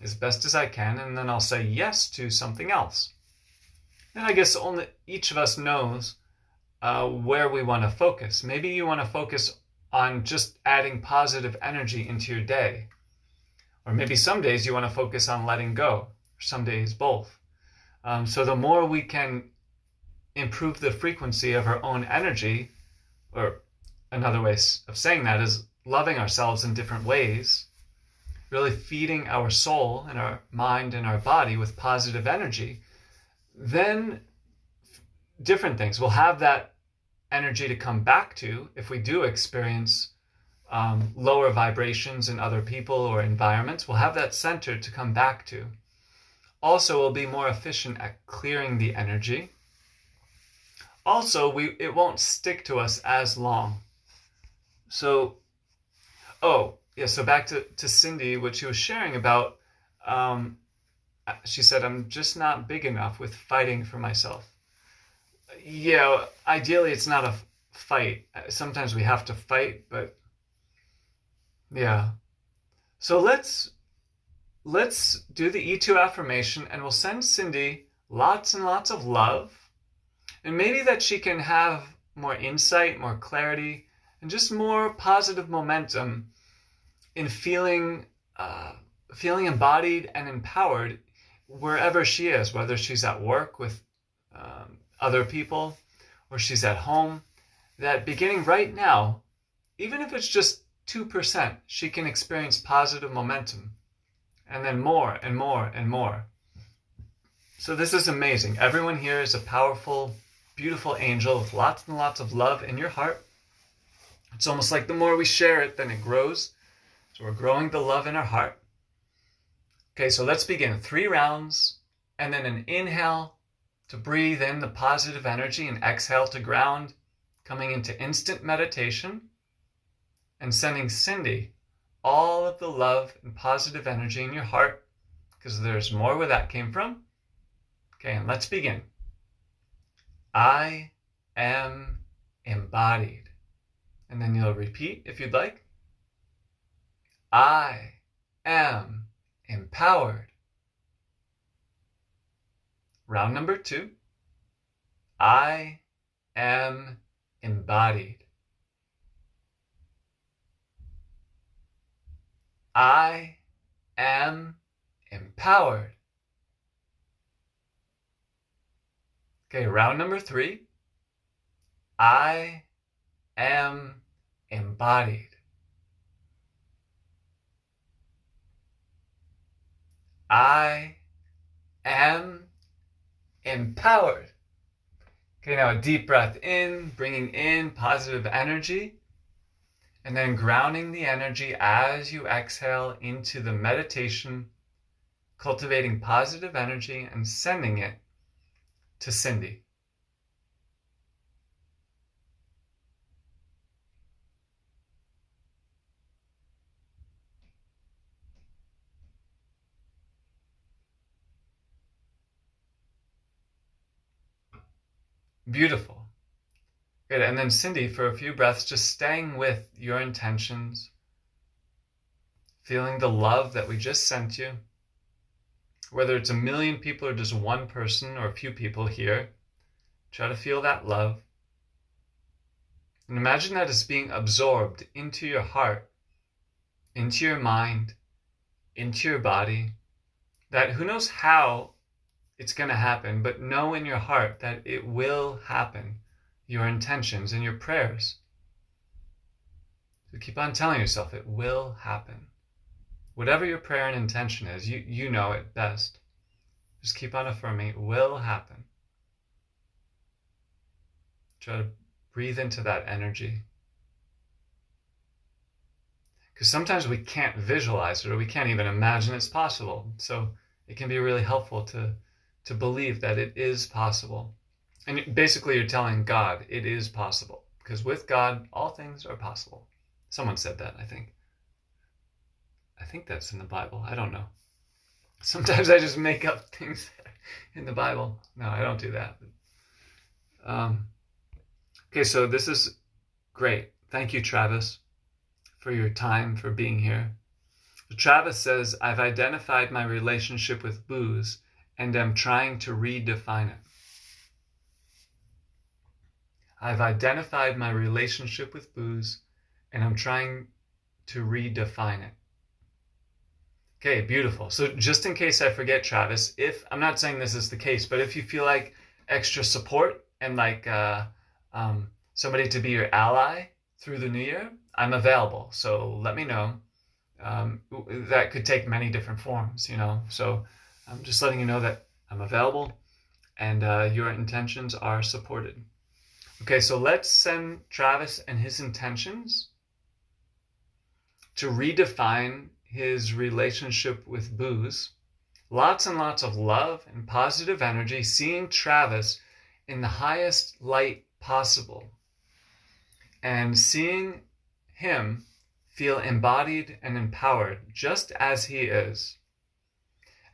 Speaker 1: as best as I can, and then I'll say yes to something else. And I guess only each of us knows where we want to focus. Maybe you want to focus on just adding positive energy into your day. Or maybe some days you want to focus on letting go, or some days both. So the more we can improve the frequency of our own energy, or another way of saying that is loving ourselves in different ways, really feeding our soul and our mind and our body with positive energy, then different things. We'll have that energy to come back to if we do experience lower vibrations in other people or environments. We'll have that center to come back to. Also, we'll be more efficient at clearing the energy. Also, it won't stick to us as long. So, so back to Cindy, what she was sharing about, she said, I'm just not big enough with fighting for myself. Yeah, ideally it's not a fight. Sometimes we have to fight, but yeah. So let's do the E2 affirmation, and we'll send Cindy lots and lots of love, and maybe that she can have more insight, more clarity, and just more positive momentum in feeling embodied and empowered wherever she is, whether she's at work with other people or she's at home, that beginning right now, even if it's just 2%, she can experience positive momentum, and then more and more and more. So this is amazing. Everyone here is a powerful, beautiful angel with lots and lots of love in your heart. It's almost like the more we share it, then it grows. So we're growing the love in our heart. Okay, so let's begin. 3 rounds, and then an inhale to breathe in the positive energy, and exhale to ground, coming into instant meditation, and sending Cindy all of the love and positive energy in your heart, because there's more where that came from. Okay, and let's begin. I am embodied. And then you'll repeat if you'd like. I am empowered. Round number 2. I am embodied. I am empowered. Okay, round number 3. I am embodied. I am empowered. Okay, now a deep breath in, bringing in positive energy, and then grounding the energy as you exhale into the meditation, cultivating positive energy and sending it to Cindy. Beautiful. Good. And then Cindy, for a few breaths, just staying with your intentions, feeling the love that we just sent you, whether it's 1 million people or just one person or a few people here. Try to feel that love. And imagine that it's being absorbed into your heart, into your mind, into your body. That who knows how it's going to happen, but know in your heart that it will happen. Your intentions and your prayers. So keep on telling yourself it will happen. Whatever your prayer and intention is, you know it best. Just keep on affirming it will happen. Try to breathe into that energy. because sometimes we can't visualize it or we can't even imagine it's possible. So it can be really helpful to believe that it is possible. And basically you're telling God it is possible, because with God, all things are possible. Someone said that, I think. I think that's in the Bible. I don't know. Sometimes I just make up things in the Bible. No, I don't do that. Okay, so this is great. Thank you, Travis, for your time, for being here. Travis says, I've identified my relationship with booze and am trying to redefine it. I've identified my relationship with booze and I'm trying to redefine it. Okay, beautiful. So just in case I forget, Travis, if I'm not saying this is the case, but if you feel like extra support and like somebody to be your ally through the new year, I'm available. So let me know. That could take many different forms, you know. So I'm just letting you know that I'm available and your intentions are supported. Okay, so let's send Travis and his intentions to redefine his relationship with booze. Lots and lots of love and positive energy, seeing Travis in the highest light possible and seeing him feel embodied and empowered just as he is.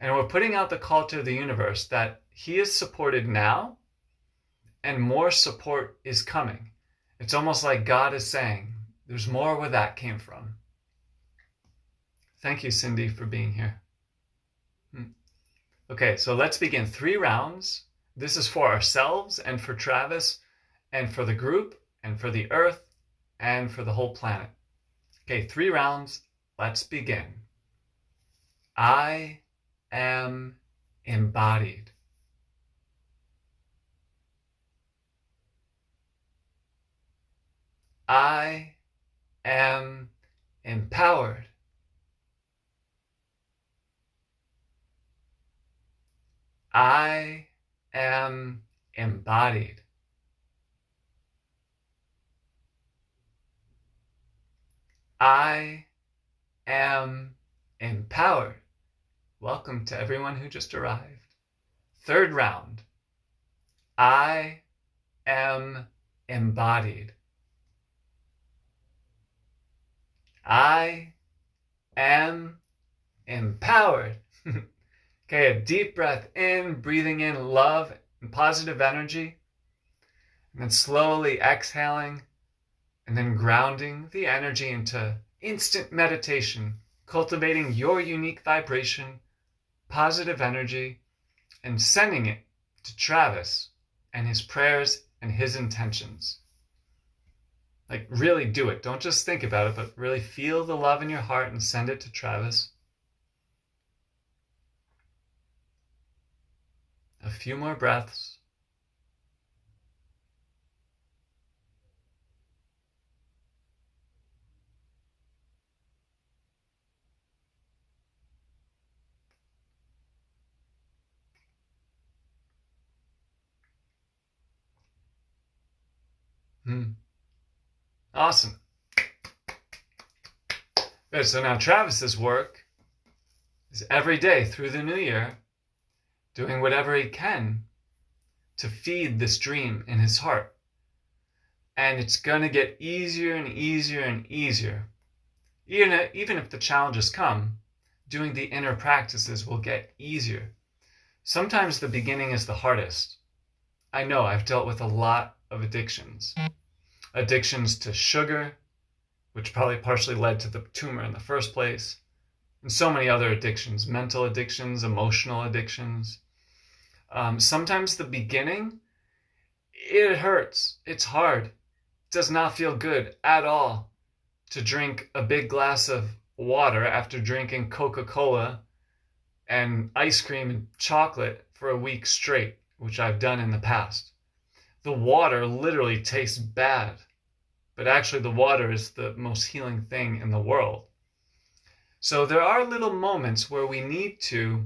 Speaker 1: And we're putting out the call to the universe that he is supported now and more support is coming. It's almost like God is saying, there's more where that came from. Thank you, Cindy, for being here. Okay, so let's begin 3 rounds. This is for ourselves and for Travis and for the group and for the earth and for the whole planet. Okay, 3 rounds. Let's begin. I am embodied. I am empowered. I am embodied. I am empowered. Welcome to everyone who just arrived. 3rd round. I am embodied. I am empowered. Okay, a deep breath in, breathing in love and positive energy, and then slowly exhaling, and then grounding the energy into instant meditation, cultivating your unique vibration, positive energy, and sending it to Travis and his prayers and his intentions. Like, really do it. Don't just think about it, but really feel the love in your heart and send it to Travis. A few more breaths. Awesome. Good. So now Travis's work is every day through the new year, doing whatever he can to feed this dream in his heart. And it's going to get easier and easier and easier. Even if the challenges come, doing the inner practices will get easier. Sometimes the beginning is the hardest. I know I've dealt with a lot of addictions. Addictions to sugar, which probably partially led to the tumor in the first place, and so many other addictions, mental addictions, emotional addictions. Sometimes the beginning, it hurts. It's hard. It does not feel good at all to drink a big glass of water after drinking Coca-Cola and ice cream and chocolate for a week straight, which I've done in the past. The water literally tastes bad, but actually the water is the most healing thing in the world. So there are little moments where we need to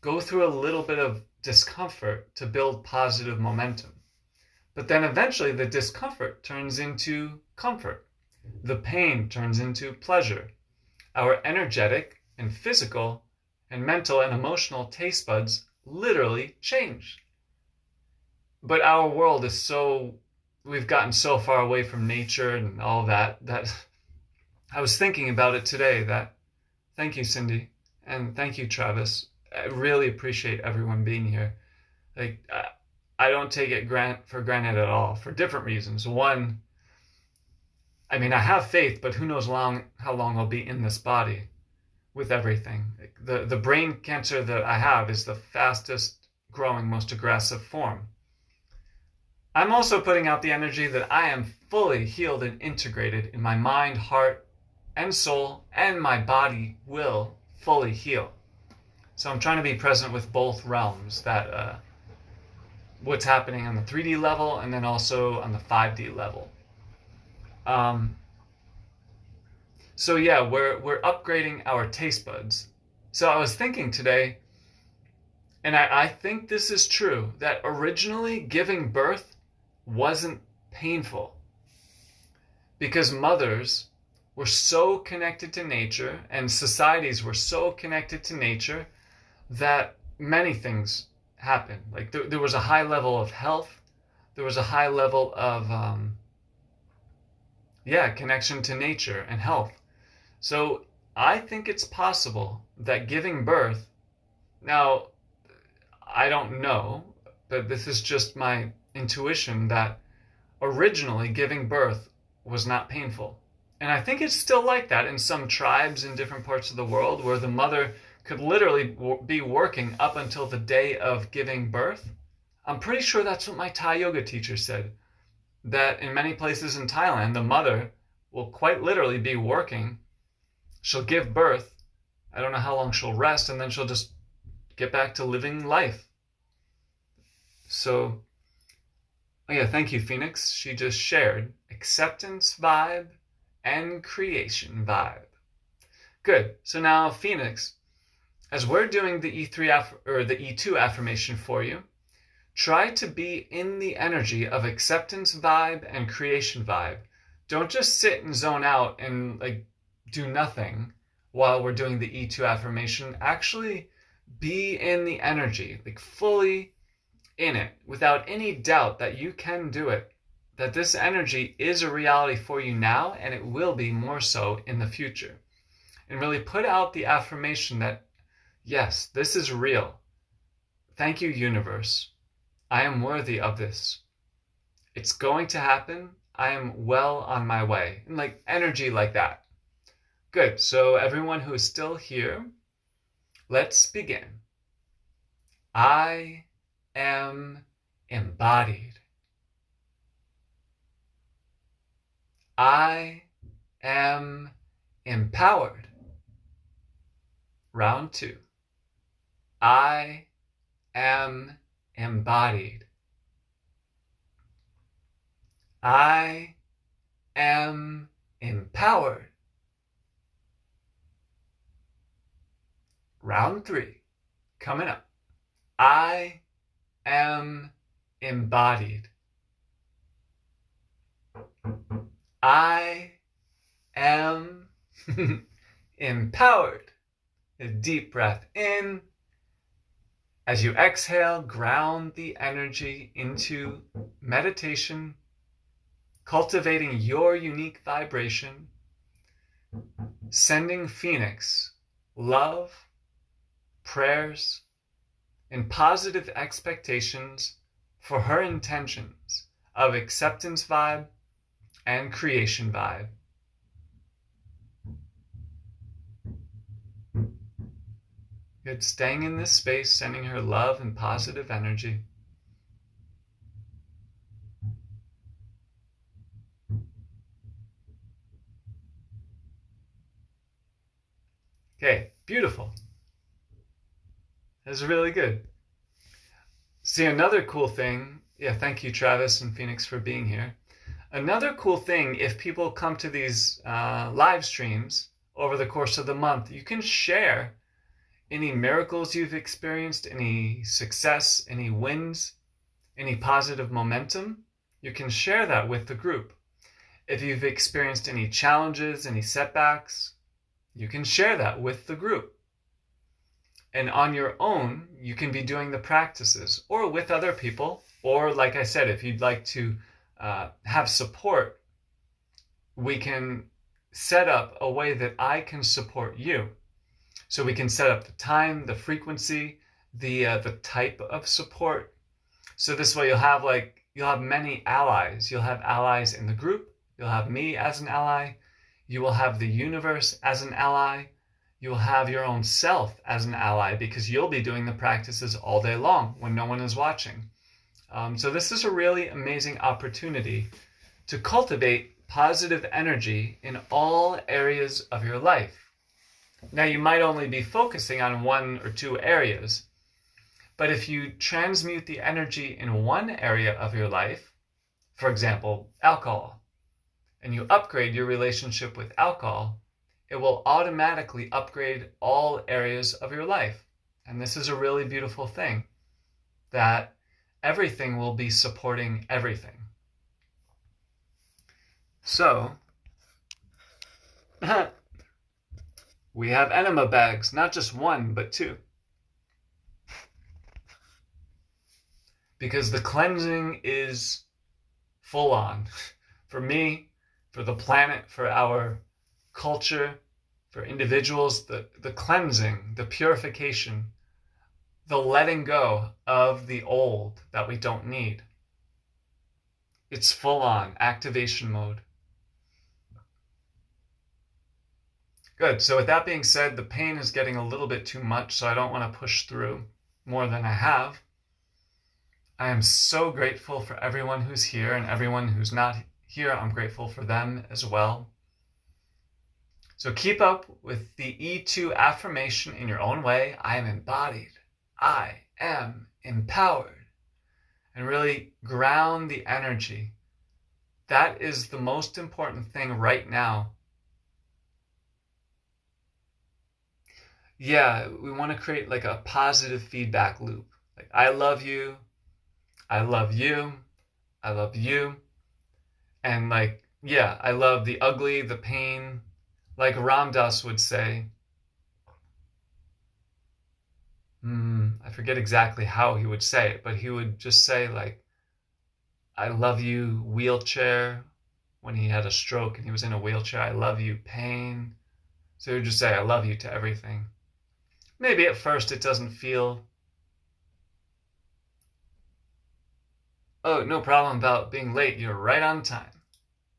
Speaker 1: go through a little bit of discomfort to build positive momentum. But then eventually the discomfort turns into comfort. The pain turns into pleasure. our energetic and physical and mental and emotional taste buds literally change. But our world is we've gotten so far away from nature and all that I was thinking about it today thank you, Cindy, and thank you, Travis. I really appreciate everyone being here. Like, I don't take it for granted at all, for different reasons. One, I mean, I have faith, but who knows how long I'll be in this body with everything. Like, the brain cancer that I have is the fastest growing, most aggressive form. I'm also putting out the energy that I am fully healed and integrated in my mind, heart, and soul, and my body will fully heal. So I'm trying to be present with both realms, that what's happening on the 3D level and then also on the 5D level. So yeah, we're upgrading our taste buds. So I was thinking today, and I think this is true, that originally giving birth wasn't painful because mothers were so connected to nature and societies were so connected to nature that many things happened. Like there was a high level of health, there was a high level of connection to nature and health. So I think it's possible that giving birth, now I don't know, but this is just my intuition, that originally giving birth was not painful. And I think it's still like that in some tribes in different parts of the world, where the mother could literally be working up until the day of giving birth. I'm pretty sure that's what my Thai yoga teacher said, that in many places in Thailand, the mother will quite literally be working. She'll give birth. I don't know how long she'll rest, and then she'll just get back to living life. So, yeah, thank you, Phoenix. She just shared acceptance vibe and creation vibe. Good. So now, Phoenix, as we're doing the E2 affirmation for you, try to be in the energy of acceptance vibe and creation vibe. Don't just sit and zone out and do nothing while we're doing the E2 affirmation. Actually be in the energy, fully in it, without any doubt that you can do it, that this energy is a reality for you now, and it will be more so in the future. And really put out the affirmation that, yes, this is real. Thank you, universe. I am worthy of this. It's going to happen. I am well on my way. And energy like that. Good. So everyone who is still here, let's begin. I am embodied. I am empowered. Round 2. I am embodied. I am empowered. Round 3, coming up. I am embodied. I am empowered. A deep breath in. As you exhale, ground the energy into meditation, cultivating your unique vibration, sending Phoenix love, prayers, and positive expectations for her intentions of acceptance vibe and creation vibe. Good. Staying in this space, sending her love and positive energy. Okay, beautiful. That's really good. See, another cool thing, thank you, Travis and Phoenix, for being here. Another cool thing, if people come to these live streams over the course of the month, you can share any miracles you've experienced, any success, any wins, any positive momentum. You can share that with the group. If you've experienced any challenges, any setbacks, you can share that with the group. And on your own, you can be doing the practices, or with other people, or like I said, if you'd like to have support, we can set up a way that I can support you. So we can set up the time, the frequency, the type of support. So this way you'll have many allies. You'll have allies in the group. You'll have me as an ally. You will have the universe as an ally. You'll have your own self as an ally, because you'll be doing the practices all day long when no one is watching. So this is a really amazing opportunity to cultivate positive energy in all areas of your life. Now, you might only be focusing on 1 or 2 areas, but if you transmute the energy in one area of your life, for example, alcohol, and you upgrade your relationship with alcohol, it will automatically upgrade all areas of your life. And this is a really beautiful thing, that everything will be supporting everything. So, we have enema bags, not just 1, but 2. Because the cleansing is full on. For me, for the planet, for our culture, for individuals, the cleansing, the purification, the letting go of the old that we don't need. It's full on activation mode. Good. So with that being said, the pain is getting a little bit too much, so I don't want to push through more than I have. I am so grateful for everyone who's here, and everyone who's not here, I'm grateful for them as well. So keep up with the E2 affirmation in your own way. I am embodied. I am empowered. And really ground the energy. That is the most important thing right now. Yeah, we want to create like a positive feedback loop. Like, I love you. I love you. I love you. And like, yeah, I love the ugly, the pain. Like Ram Dass would say, I forget exactly how he would say it, but he would just say like, I love you, wheelchair, when he had a stroke and he was in a wheelchair. I love you, pain. So he would just say, I love you to everything. Maybe at first it doesn't feel, oh, no problem about being late. You're right on time.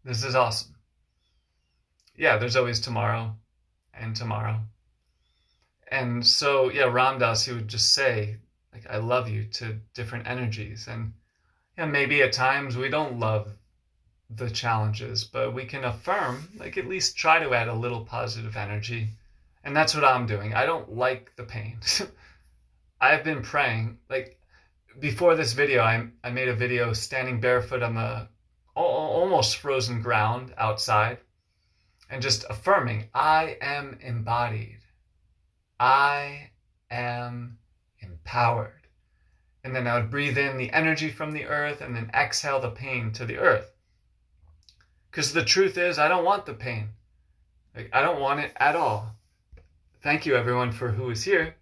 Speaker 1: This is awesome. Yeah, there's always tomorrow and tomorrow. And so, yeah, Ram Dass, he would just say, like, I love you to different energies. And yeah, maybe at times we don't love the challenges, but we can affirm, like, at least try to add a little positive energy. And that's what I'm doing. I don't like the pain. I've been praying, like, before this video, I made a video standing barefoot on the almost frozen ground outside and just affirming, I am embodied. I am empowered. And then I would breathe in the energy from the earth and then exhale the pain to the earth. Because the truth is, I don't want the pain. Like, I don't want it at all. Thank you, everyone, for who is here.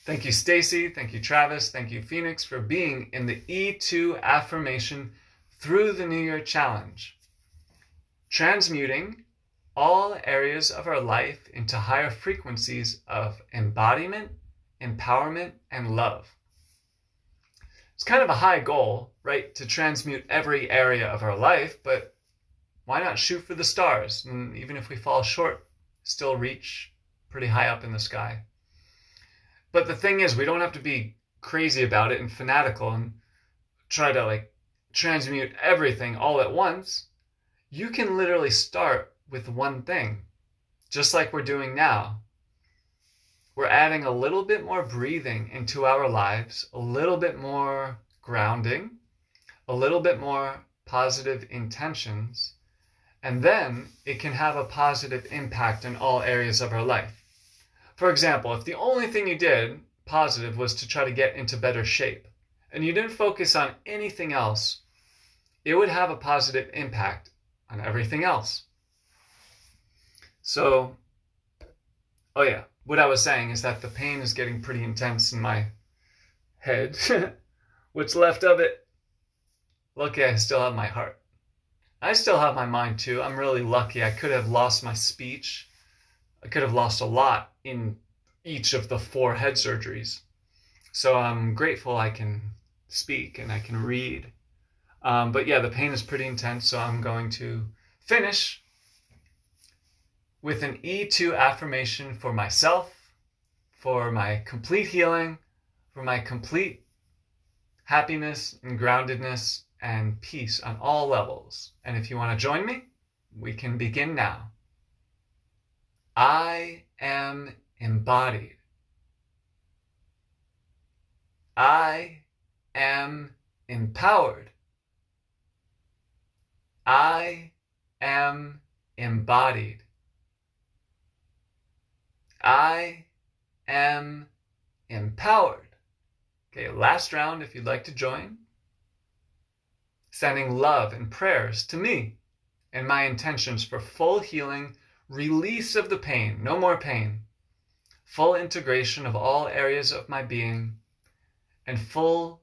Speaker 1: Thank you, Stacy. Thank you, Travis. Thank you, Phoenix, for being in the E2 affirmation through the New Year challenge. Transmuting all areas of our life into higher frequencies of embodiment, empowerment, and love. It's kind of a high goal, right? To transmute every area of our life, but why not shoot for the stars? And even if we fall short, still reach pretty high up in the sky. But the thing is, we don't have to be crazy about it and fanatical and try to like transmute everything all at once. You can literally start with one thing, just like we're doing now. We're adding a little bit more breathing into our lives, a little bit more grounding, a little bit more positive intentions, and then it can have a positive impact in all areas of our life. For example, if the only thing you did positive was to try to get into better shape, and you didn't focus on anything else, it would have a positive impact on everything else. So Oh yeah, what I was saying is that the pain is getting pretty intense in my head. What's left of it? Lucky I still have my heart. I still have my mind too. I'm really lucky. I could have lost my speech. I could have lost a lot in each of the 4 head surgeries. So I'm grateful I can speak and I can read. But yeah, the pain is pretty intense, so I'm going to finish with an E2 affirmation for myself, for my complete healing, for my complete happiness and groundedness and peace on all levels. And if you want to join me, we can begin now. I am embodied. I am empowered. I am embodied. I am empowered. Okay, last round if you'd like to join. Sending love and prayers to me and my intentions for full healing, release of the pain, no more pain, full integration of all areas of my being, and full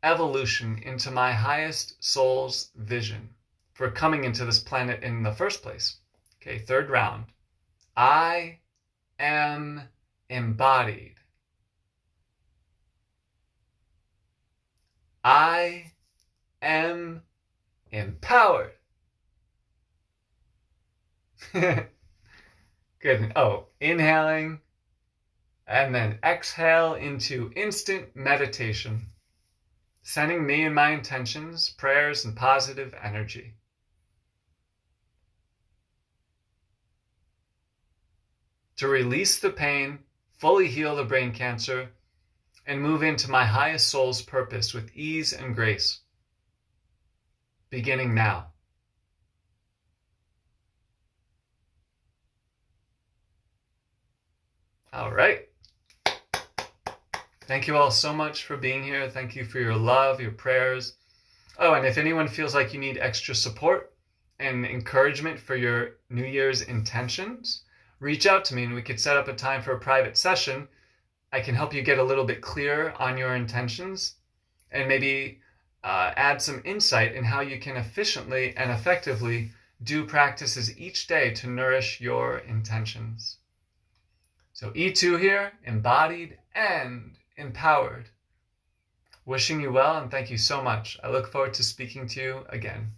Speaker 1: evolution into my highest soul's vision for coming into this planet in the first place. Okay, third round. I am embodied. I am empowered. Good. Oh, inhaling and then exhale into instant meditation, sending me and my intentions, prayers, and positive energy. To release the pain, fully heal the brain cancer, and move into my highest soul's purpose with ease and grace. Beginning now. All right. Thank you all so much for being here. Thank you for your love, your prayers. Oh, and if anyone feels like you need extra support and encouragement for your New Year's intentions, reach out to me and we could set up a time for a private session. I can help you get a little bit clearer on your intentions and maybe add some insight in how you can efficiently and effectively do practices each day to nourish your intentions. So E2 here, embodied and empowered. Wishing you well and thank you so much. I look forward to speaking to you again.